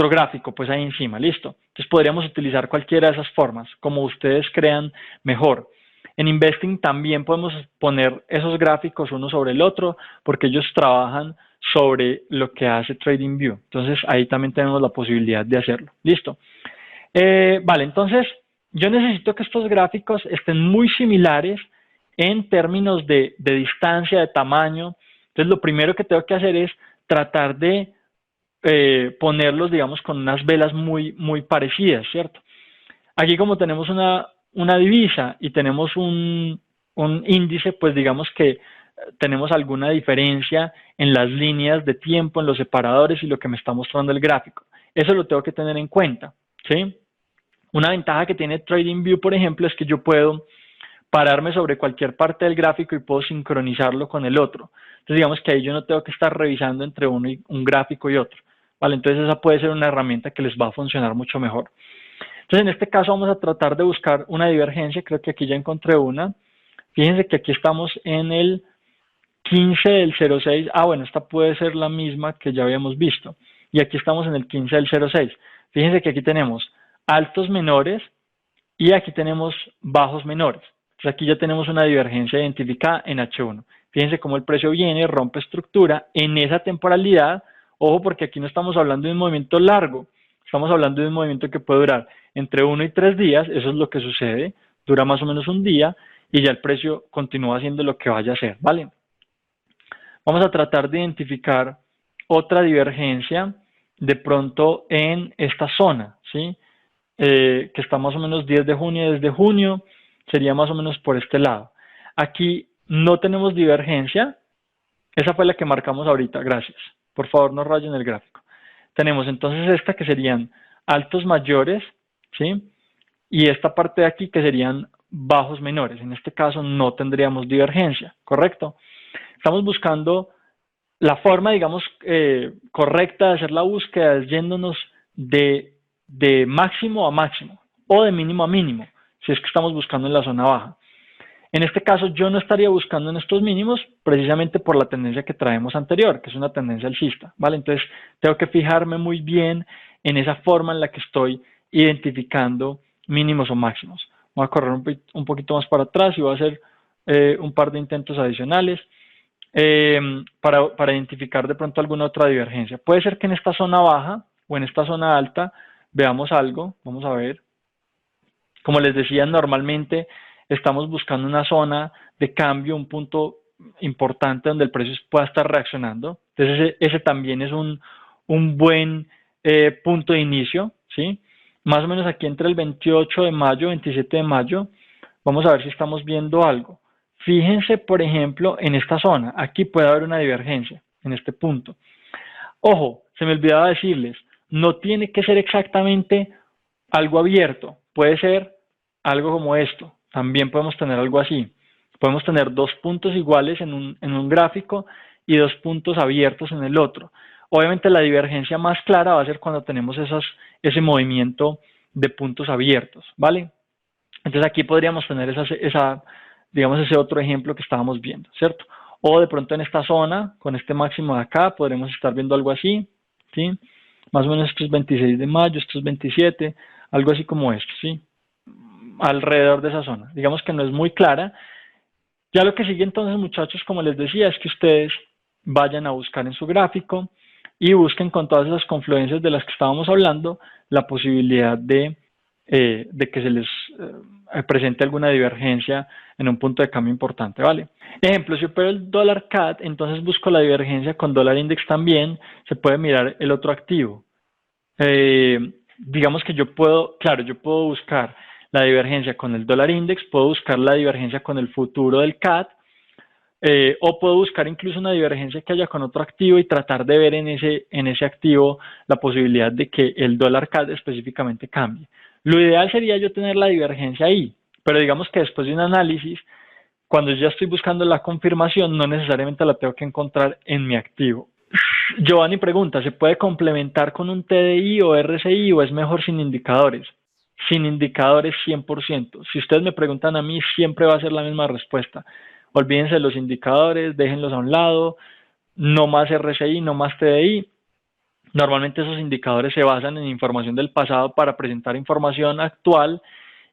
gráfico pues ahí encima, listo. Entonces podríamos utilizar cualquiera de esas formas, como ustedes crean mejor. En Investing también podemos poner esos gráficos uno sobre el otro, porque ellos trabajan sobre lo que hace TradingView. Entonces ahí también tenemos la posibilidad de hacerlo. Listo. Vale, entonces yo necesito que estos gráficos estén muy similares en términos de distancia, de tamaño. Entonces lo primero que tengo que hacer es tratar de ponerlos, digamos, con unas velas muy parecidas, ¿cierto? Aquí como tenemos una divisa y tenemos un índice, pues digamos que tenemos alguna diferencia en las líneas de tiempo, en los separadores y lo que me está mostrando el gráfico. Eso lo tengo que tener en cuenta, ¿sí? Una ventaja que tiene TradingView, por ejemplo, es que yo puedo pararme sobre cualquier parte del gráfico y puedo sincronizarlo con el otro. Entonces digamos que ahí yo no tengo que estar revisando entre un gráfico y otro, ¿vale? Entonces esa puede ser una herramienta que les va a funcionar mucho mejor. Entonces en este caso vamos a tratar de buscar una divergencia, creo que aquí ya encontré una. Fíjense que aquí estamos en el 15 del 06, bueno, esta puede ser la misma que ya habíamos visto. Y aquí estamos en el 15 del 06. Fíjense que aquí tenemos altos menores y aquí tenemos bajos menores. Entonces aquí ya tenemos una divergencia identificada en H1. Fíjense cómo el precio viene, rompe estructura en esa temporalidad. Ojo, porque aquí no estamos hablando de un movimiento largo, estamos hablando de un movimiento que puede durar entre 1 y 3 días, eso es lo que sucede, dura más o menos un día y ya el precio continúa haciendo lo que vaya a hacer, ¿vale? Vamos a tratar de identificar otra divergencia de pronto en esta zona, ¿sí? Que está más o menos 10 de junio, desde junio, sería más o menos por este lado. Aquí no tenemos divergencia, Esa fue la que marcamos ahorita, gracias. Por favor, no rayen el gráfico. Tenemos entonces esta que serían altos mayores, ¿sí? Y esta parte de aquí que serían bajos menores. En este caso no tendríamos divergencia, ¿correcto? Estamos buscando la forma, digamos, correcta de hacer la búsqueda es yéndonos de máximo a máximo o de mínimo a mínimo, si es que estamos buscando en la zona baja. En este caso yo no estaría buscando en estos mínimos precisamente por la tendencia que traemos anterior, que es una tendencia alcista, ¿vale? Entonces tengo que fijarme muy bien en esa forma en la que estoy identificando mínimos o máximos. Voy a correr un poquito más para atrás y voy a hacer un par de intentos adicionales para identificar de pronto alguna otra divergencia. Puede ser que en esta zona baja o en esta zona alta veamos algo, vamos a ver. Como les decía, normalmente estamos buscando una zona de cambio, un punto importante donde el precio pueda estar reaccionando. Entonces ese también es un buen punto de inicio, ¿sí? Más o menos aquí entre el 28 de mayo, 27 de mayo, vamos a ver si estamos viendo algo. Fíjense, por ejemplo, en esta zona. Aquí puede haber una divergencia, en este punto. Ojo, se me olvidaba decirles, no tiene que ser exactamente algo abierto. Puede ser algo como esto. También podemos tener algo así. Podemos tener dos puntos iguales en un gráfico y dos puntos abiertos en el otro. Obviamente la divergencia más clara va a ser cuando tenemos ese movimiento de puntos abiertos, ¿vale? Entonces aquí podríamos tener digamos, ese otro ejemplo que estábamos viendo, ¿cierto? O de pronto en esta zona, con este máximo de acá, podremos estar viendo algo así, ¿sí? Más o menos esto es 26 de mayo, esto es 27, algo así como esto, ¿sí? Alrededor de esa zona. Digamos que no es muy clara. Ya lo que sigue entonces, muchachos, como les decía, es que ustedes vayan a buscar en su gráfico y busquen con todas esas confluencias de las que estábamos hablando la posibilidad de que se les presente alguna divergencia en un punto de cambio importante, ¿vale? Ejemplo, si opero el dólar CAD, entonces busco la divergencia con dólar index también, se puede mirar el otro activo. Digamos que yo puedo buscar la divergencia con el dólar index, puedo buscar la divergencia con el futuro del CAD, o puedo buscar incluso una divergencia que haya con otro activo y tratar de ver en ese activo la posibilidad de que el dólar CAD específicamente cambie. Lo ideal sería yo tener la divergencia ahí, pero digamos que después de un análisis, cuando ya estoy buscando la confirmación, no necesariamente la tengo que encontrar en mi activo. Giovanni pregunta, ¿se puede complementar con un TDI o RSI o es mejor sin indicadores? Sin indicadores 100%. Si ustedes me preguntan a mí, siempre va a ser la misma respuesta. Olvídense de los indicadores, déjenlos a un lado, no más RSI, no más TDI. Normalmente esos indicadores se basan en información del pasado para presentar información actual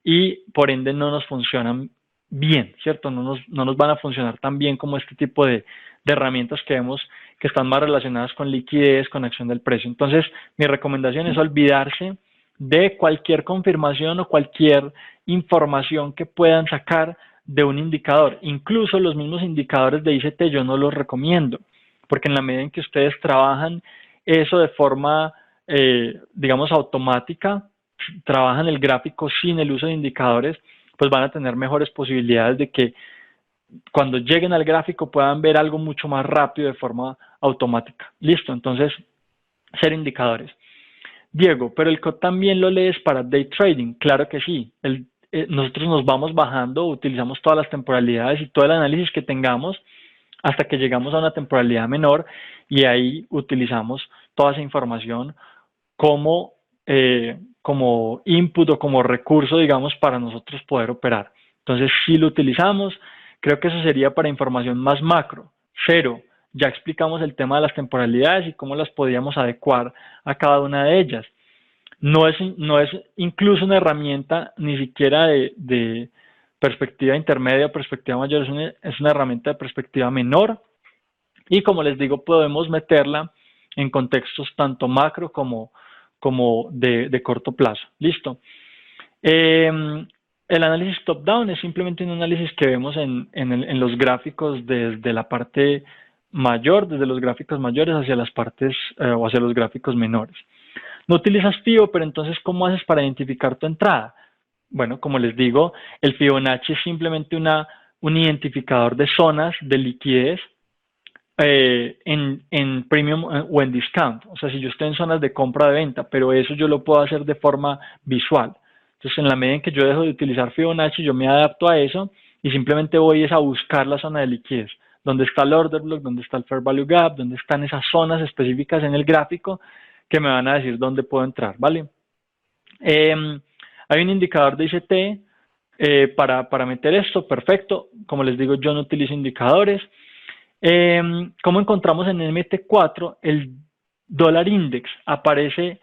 y por ende no nos funcionan bien, ¿cierto? No nos van a funcionar tan bien como este tipo de herramientas que vemos que están más relacionadas con liquidez, con acción del precio. Entonces, mi recomendación es olvidarse de cualquier confirmación o cualquier información que puedan sacar de un indicador. Incluso los mismos indicadores de ICT yo no los recomiendo, porque en la medida en que ustedes trabajan eso de forma, digamos, automática, trabajan el gráfico sin el uso de indicadores, pues van a tener mejores posibilidades de que cuando lleguen al gráfico puedan ver algo mucho más rápido de forma automática. Listo, entonces, ser indicadores. Diego, pero el COD también lo lees para day trading. Claro que sí. Nosotros nos vamos bajando, utilizamos todas las temporalidades y todo el análisis que tengamos hasta que llegamos a una temporalidad menor y ahí utilizamos toda esa información como input o como recurso, digamos, para nosotros poder operar. Entonces, si lo utilizamos, creo que eso sería para información más macro. Cero, ya explicamos el tema de las temporalidades y cómo las podíamos adecuar a cada una de ellas. No es incluso una herramienta ni siquiera de perspectiva intermedia o perspectiva mayor, es una herramienta de perspectiva menor y como les digo, podemos meterla en contextos tanto macro como de corto plazo. Listo. El análisis top-down es simplemente un análisis que vemos en los gráficos desde la parte mayor, desde los gráficos mayores hacia las partes o hacia los gráficos menores. No utilizas FIBO, pero entonces, ¿cómo haces para identificar tu entrada? Bueno, como les digo, el Fibonacci es simplemente un identificador de zonas de liquidez en premium o en discount. O sea, si yo estoy en zonas de compra de venta, pero eso yo lo puedo hacer de forma visual. Entonces, en la medida en que yo dejo de utilizar Fibonacci, yo me adapto a eso y simplemente voy a buscar la zona de liquidez. ¿Dónde está el order block? ¿Dónde está el fair value gap? ¿Dónde están esas zonas específicas en el gráfico que me van a decir dónde puedo entrar? ¿Vale? Hay un indicador de ICT para meter esto, perfecto. Como les digo, yo no utilizo indicadores. ¿Cómo encontramos en el MT4 el dólar index? Aparecen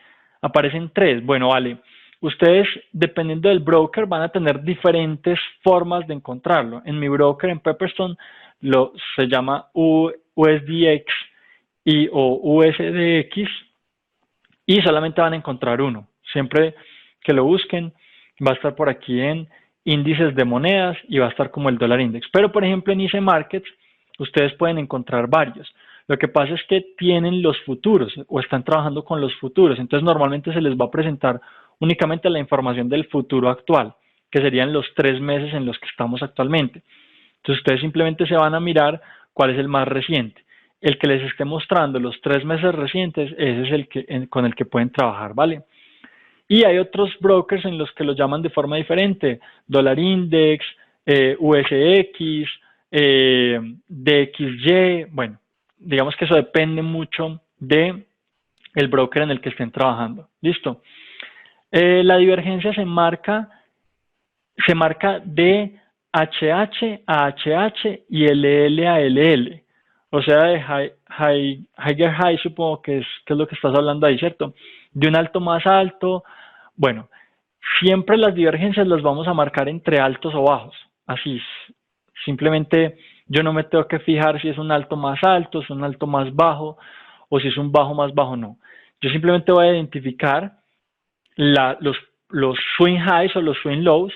tres. Bueno, vale. Ustedes, dependiendo del broker, van a tener diferentes formas de encontrarlo. En mi broker, en Pepperstone, se llama USDX o USDX y solamente van a encontrar uno. Siempre que lo busquen, va a estar por aquí en índices de monedas y va a estar como el dólar index. Pero, por ejemplo, en IC Markets, ustedes pueden encontrar varios. Lo que pasa es que tienen los futuros o están trabajando con los futuros. Entonces, normalmente se les va a presentar únicamente la información del futuro actual, que serían los 3 meses en los que estamos actualmente. Entonces, ustedes simplemente se van a mirar cuál es el más reciente. El que les esté mostrando los 3 meses recientes, ese es con el que pueden trabajar, ¿vale? Y hay otros brokers en los que lo llaman de forma diferente, dólar index, USX, DXY, bueno, digamos que eso depende mucho de el broker en el que estén trabajando. ¿Listo? La divergencia se marca de HH a HH y LL a LL. O sea, de higher high, supongo que es lo que estás hablando ahí, ¿cierto? De un alto más alto. Bueno, siempre las divergencias las vamos a marcar entre altos o bajos. Así, simplemente yo no me tengo que fijar si es un alto más alto, si es un alto más bajo, o si es un bajo más bajo, no. Yo simplemente voy a identificar los swing highs o los swing lows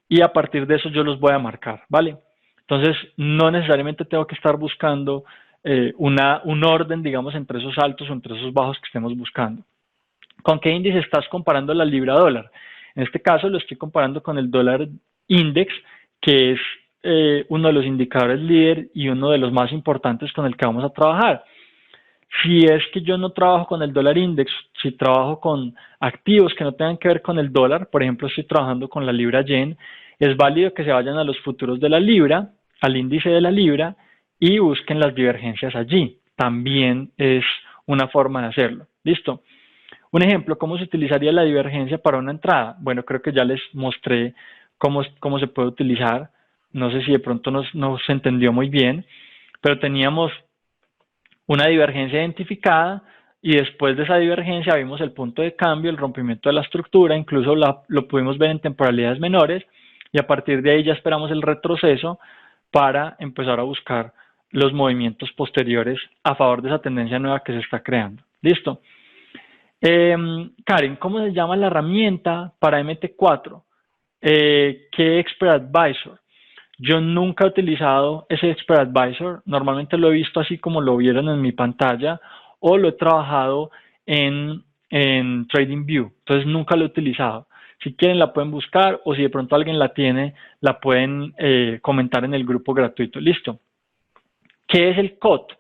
y a partir de eso yo los voy a marcar, ¿vale? Entonces, no necesariamente tengo que estar buscando un orden, digamos, entre esos altos o entre esos bajos que estemos buscando. ¿Con qué índice estás comparando la libra dólar? En este caso lo estoy comparando con el dólar index, que es uno de los indicadores líder y uno de los más importantes con el que vamos a trabajar. Si es que yo no trabajo con el dólar index, si trabajo con activos que no tengan que ver con el dólar, por ejemplo, estoy trabajando con la libra yen, es válido que se vayan a los futuros de la libra, al índice de la libra y busquen las divergencias allí. También es una forma de hacerlo. ¿Listo? Un ejemplo, ¿cómo se utilizaría la divergencia para una entrada? Bueno, creo que ya les mostré cómo se puede utilizar. No sé si de pronto no se entendió muy bien, pero teníamos una divergencia identificada y después de esa divergencia vimos el punto de cambio, el rompimiento de la estructura, incluso lo pudimos ver en temporalidades menores y a partir de ahí ya esperamos el retroceso para empezar a buscar los movimientos posteriores a favor de esa tendencia nueva que se está creando. ¿Listo? Karen, ¿cómo se llama la herramienta para MT4? ¿Qué Expert Advisor? Yo nunca he utilizado ese Expert Advisor, normalmente lo he visto así como lo vieron en mi pantalla o lo he trabajado en TradingView, entonces nunca lo he utilizado. Si quieren la pueden buscar o si de pronto alguien la tiene, la pueden comentar en el grupo gratuito. Listo. ¿Qué es el COT?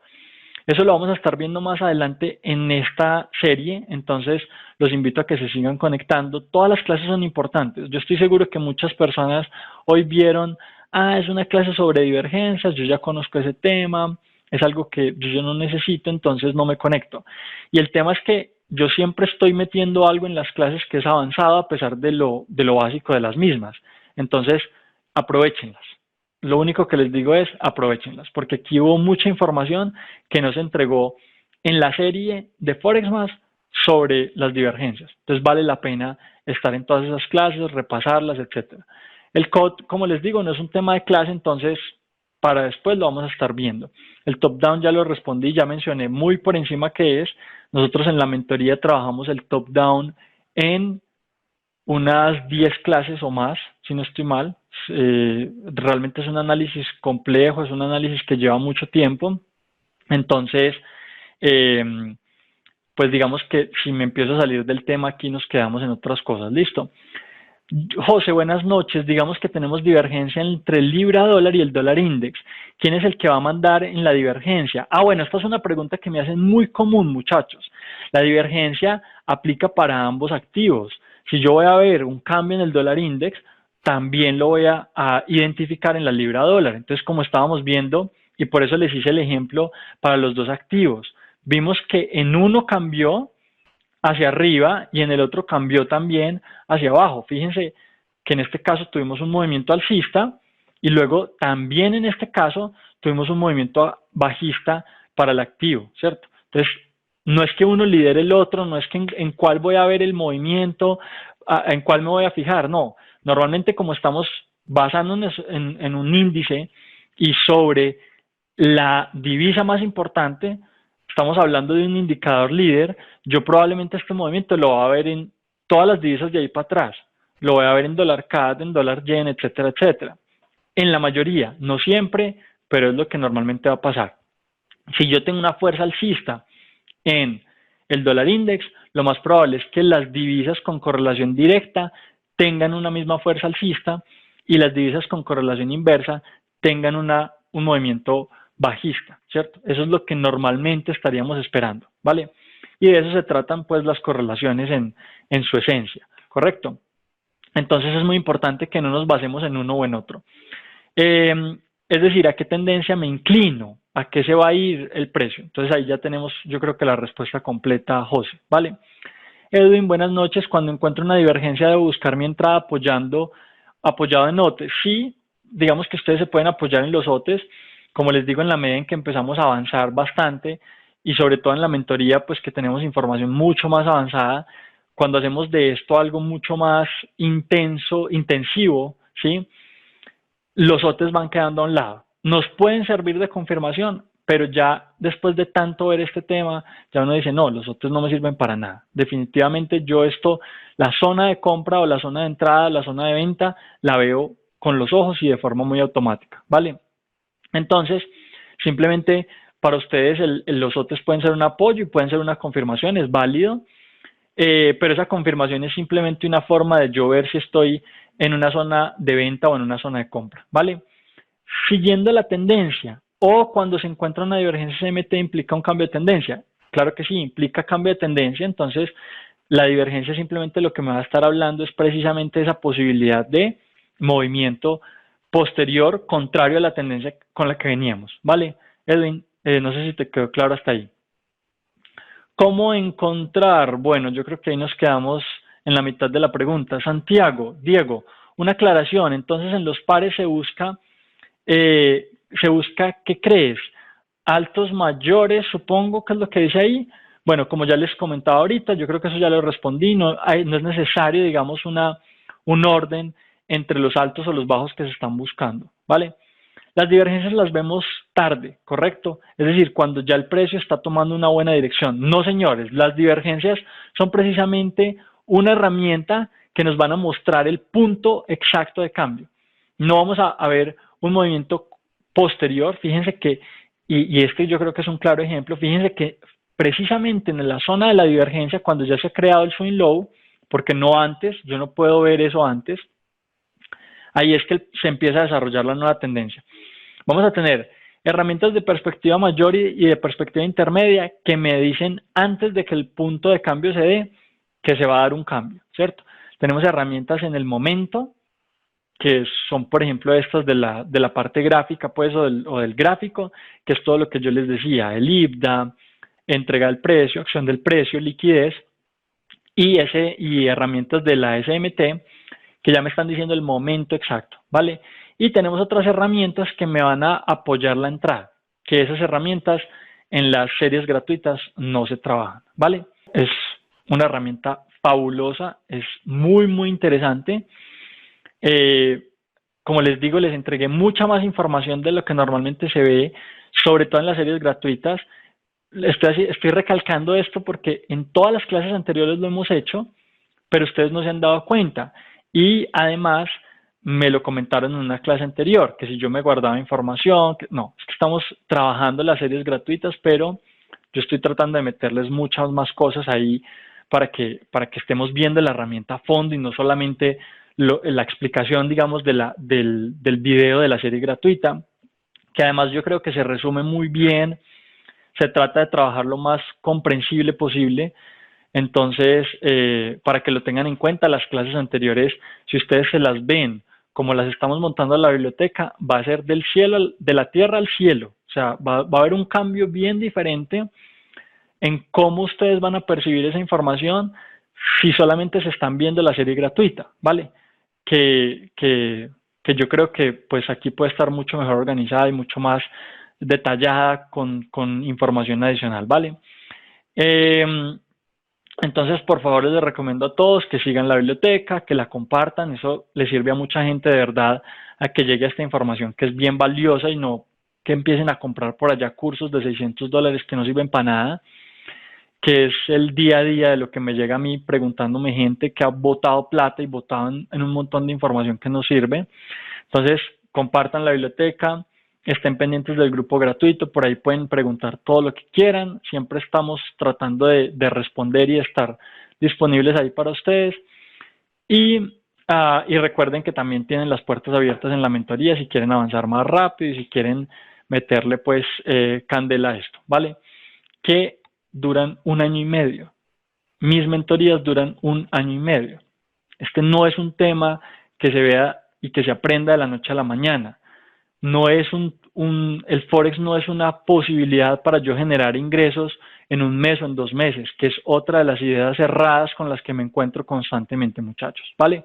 Eso lo vamos a estar viendo más adelante en esta serie, entonces los invito a que se sigan conectando. Todas las clases son importantes. Yo estoy seguro que muchas personas hoy vieron, es una clase sobre divergencias, yo ya conozco ese tema, es algo que yo no necesito, entonces no me conecto. Y el tema es que yo siempre estoy metiendo algo en las clases que es avanzado a pesar de lo básico de las mismas. Entonces, aprovéchenlas. Lo único que les digo es aprovechenlas, porque aquí hubo mucha información que no se entregó en la serie de ForexMas sobre las divergencias. Entonces vale la pena estar en todas esas clases, repasarlas, etcétera. El COT, como les digo, no es un tema de clase, entonces para después lo vamos a estar viendo. El top-down ya lo respondí, ya mencioné muy por encima qué es. Nosotros en la mentoría trabajamos el top-down en unas 10 clases o más, si no estoy mal. Realmente es un análisis complejo, es un análisis que lleva mucho tiempo. Entonces, pues digamos que si me empiezo a salir del tema aquí nos quedamos en otras cosas. Listo. José, buenas noches. Digamos que tenemos divergencia entre el libra dólar y el dólar index. ¿Quién es el que va a mandar en la divergencia? Ah, bueno, esta es una pregunta que me hacen muy común, muchachos. La divergencia aplica para ambos activos. Si yo voy a ver un cambio en el dólar index, también lo voy a identificar en la libra dólar. Entonces, como estábamos viendo, y por eso les hice el ejemplo para los dos activos, vimos que en uno cambió hacia arriba y en el otro cambió también hacia abajo. Fíjense que en este caso tuvimos un movimiento alcista y luego también en este caso tuvimos un movimiento bajista para el activo, ¿cierto? Entonces, no es que uno lidere el otro, no es que en cuál voy a ver el movimiento, en cuál me voy a fijar, no. Normalmente como estamos basándonos en un índice y sobre la divisa más importante, estamos hablando de un indicador líder, yo probablemente este movimiento lo voy a ver en todas las divisas de ahí para atrás, lo voy a ver en dólar CAD, en dólar yen, etcétera, etcétera. En la mayoría, no siempre, pero es lo que normalmente va a pasar. Si yo tengo una fuerza alcista en el dólar index, lo más probable es que las divisas con correlación directa tengan una misma fuerza alcista y las divisas con correlación inversa tengan un movimiento bajista, ¿cierto? Eso es lo que normalmente estaríamos esperando, ¿vale? Y de eso se tratan pues las correlaciones en su esencia, ¿correcto? Entonces es muy importante que no nos basemos en uno o en otro. Es decir, ¿a qué tendencia me inclino? ¿A qué se va a ir el precio? Entonces ahí ya tenemos, yo creo que la respuesta completa, José, ¿vale? Edwin, buenas noches. Cuando encuentro una divergencia, debo buscar mi entrada apoyado en OTES. Sí, digamos que ustedes se pueden apoyar en los OTES, como les digo, en la medida en que empezamos a avanzar bastante y sobre todo en la mentoría, pues que tenemos información mucho más avanzada, cuando hacemos de esto algo mucho más intensivo, ¿sí? Los OTES van quedando a un lado. Nos pueden servir de confirmación, pero ya después de tanto ver este tema, ya uno dice, no, los OTES no me sirven para nada. Definitivamente yo la zona de compra o la zona de entrada, la zona de venta, la veo con los ojos y de forma muy automática, ¿vale? Entonces, simplemente para ustedes los OTES pueden ser un apoyo y pueden ser una confirmación, es válido, pero esa confirmación es simplemente una forma de yo ver si estoy en una zona de venta o en una zona de compra, ¿vale? Siguiendo la tendencia o cuando se encuentra una divergencia CMT implica un cambio de tendencia. Claro que sí, implica cambio de tendencia, entonces la divergencia simplemente lo que me va a estar hablando es precisamente esa posibilidad de movimiento posterior contrario a la tendencia con la que veníamos, ¿vale? Edwin, no sé si te quedó claro hasta ahí. ¿Cómo encontrar? Bueno, yo creo que ahí nos quedamos en la mitad de la pregunta. Santiago, Diego, una aclaración. Entonces, en los pares se busca, ¿qué crees? Altos mayores, supongo que es lo que dice ahí. Bueno, como ya les comentaba ahorita, yo creo que eso ya lo respondí. No es necesario, digamos, un orden entre los altos o los bajos que se están buscando, ¿vale? Las divergencias las vemos tarde, ¿correcto? Es decir, cuando ya el precio está tomando una buena dirección. No, señores, las divergencias son precisamente una herramienta que nos van a mostrar el punto exacto de cambio. No vamos a ver un movimiento posterior. Fíjense que, y este yo creo que es un claro ejemplo, fíjense que precisamente en la zona de la divergencia, cuando ya se ha creado el swing low, porque no antes, yo no puedo ver eso antes, ahí es que se empieza a desarrollar la nueva tendencia. Vamos a tener herramientas de perspectiva mayor y de perspectiva intermedia que me dicen antes de que el punto de cambio se dé que se va a dar un cambio, ¿cierto? Tenemos herramientas en el momento, que son, por ejemplo, estas de la parte gráfica, pues, o del gráfico, que es todo lo que yo les decía, el IBDA, entrega del precio, acción del precio, liquidez, y herramientas de la SMT, que ya me están diciendo el momento exacto, ¿vale? Y tenemos otras herramientas que me van a apoyar la entrada, que esas herramientas en las series gratuitas no se trabajan, ¿vale? Es una herramienta fabulosa, es muy, muy interesante. Como les digo, les entregué mucha más información de lo que normalmente se ve, sobre todo en las series gratuitas. Estoy recalcando esto porque en todas las clases anteriores lo hemos hecho, pero ustedes no se han dado cuenta. Y además me lo comentaron en una clase anterior, que si yo me guardaba información, no, es que estamos trabajando las series gratuitas, pero yo estoy tratando de meterles muchas más cosas ahí para que estemos viendo la herramienta a fondo y no solamente la explicación, digamos, del video de la serie gratuita, que además yo creo que se resume muy bien. Se trata de trabajar lo más comprensible posible. Entonces, para que lo tengan en cuenta, las clases anteriores, si ustedes se las ven como las estamos montando en la biblioteca, va a ser del cielo, de la tierra al cielo. O sea, va a haber un cambio bien diferente en cómo ustedes van a percibir esa información si solamente se están viendo la serie gratuita, ¿vale? Que yo creo que pues aquí puede estar mucho mejor organizada y mucho más detallada con información adicional, ¿vale? Entonces, por favor, les recomiendo a todos que sigan la biblioteca, que la compartan. Eso le sirve a mucha gente de verdad a que llegue a esta información que es bien valiosa y no que empiecen a comprar por allá cursos de $600 que no sirven para nada, que es el día a día de lo que me llega a mí preguntándome gente que ha botado plata y botado en un montón de información que no sirve. Entonces, compartan la biblioteca, estén pendientes del grupo gratuito, por ahí pueden preguntar todo lo que quieran, siempre estamos tratando de responder y estar disponibles ahí para ustedes. Y recuerden que también tienen las puertas abiertas en la mentoría si quieren avanzar más rápido y si quieren meterle pues candela a esto, ¿vale? Que duran 1 año y medio. Mis mentorías duran 1 año y medio. Este no es un tema que se vea y que se aprenda de la noche a la mañana. No es el Forex no es una posibilidad para yo generar ingresos en 1 mes o en 2 meses, que es otra de las ideas erradas con las que me encuentro constantemente, muchachos, ¿vale?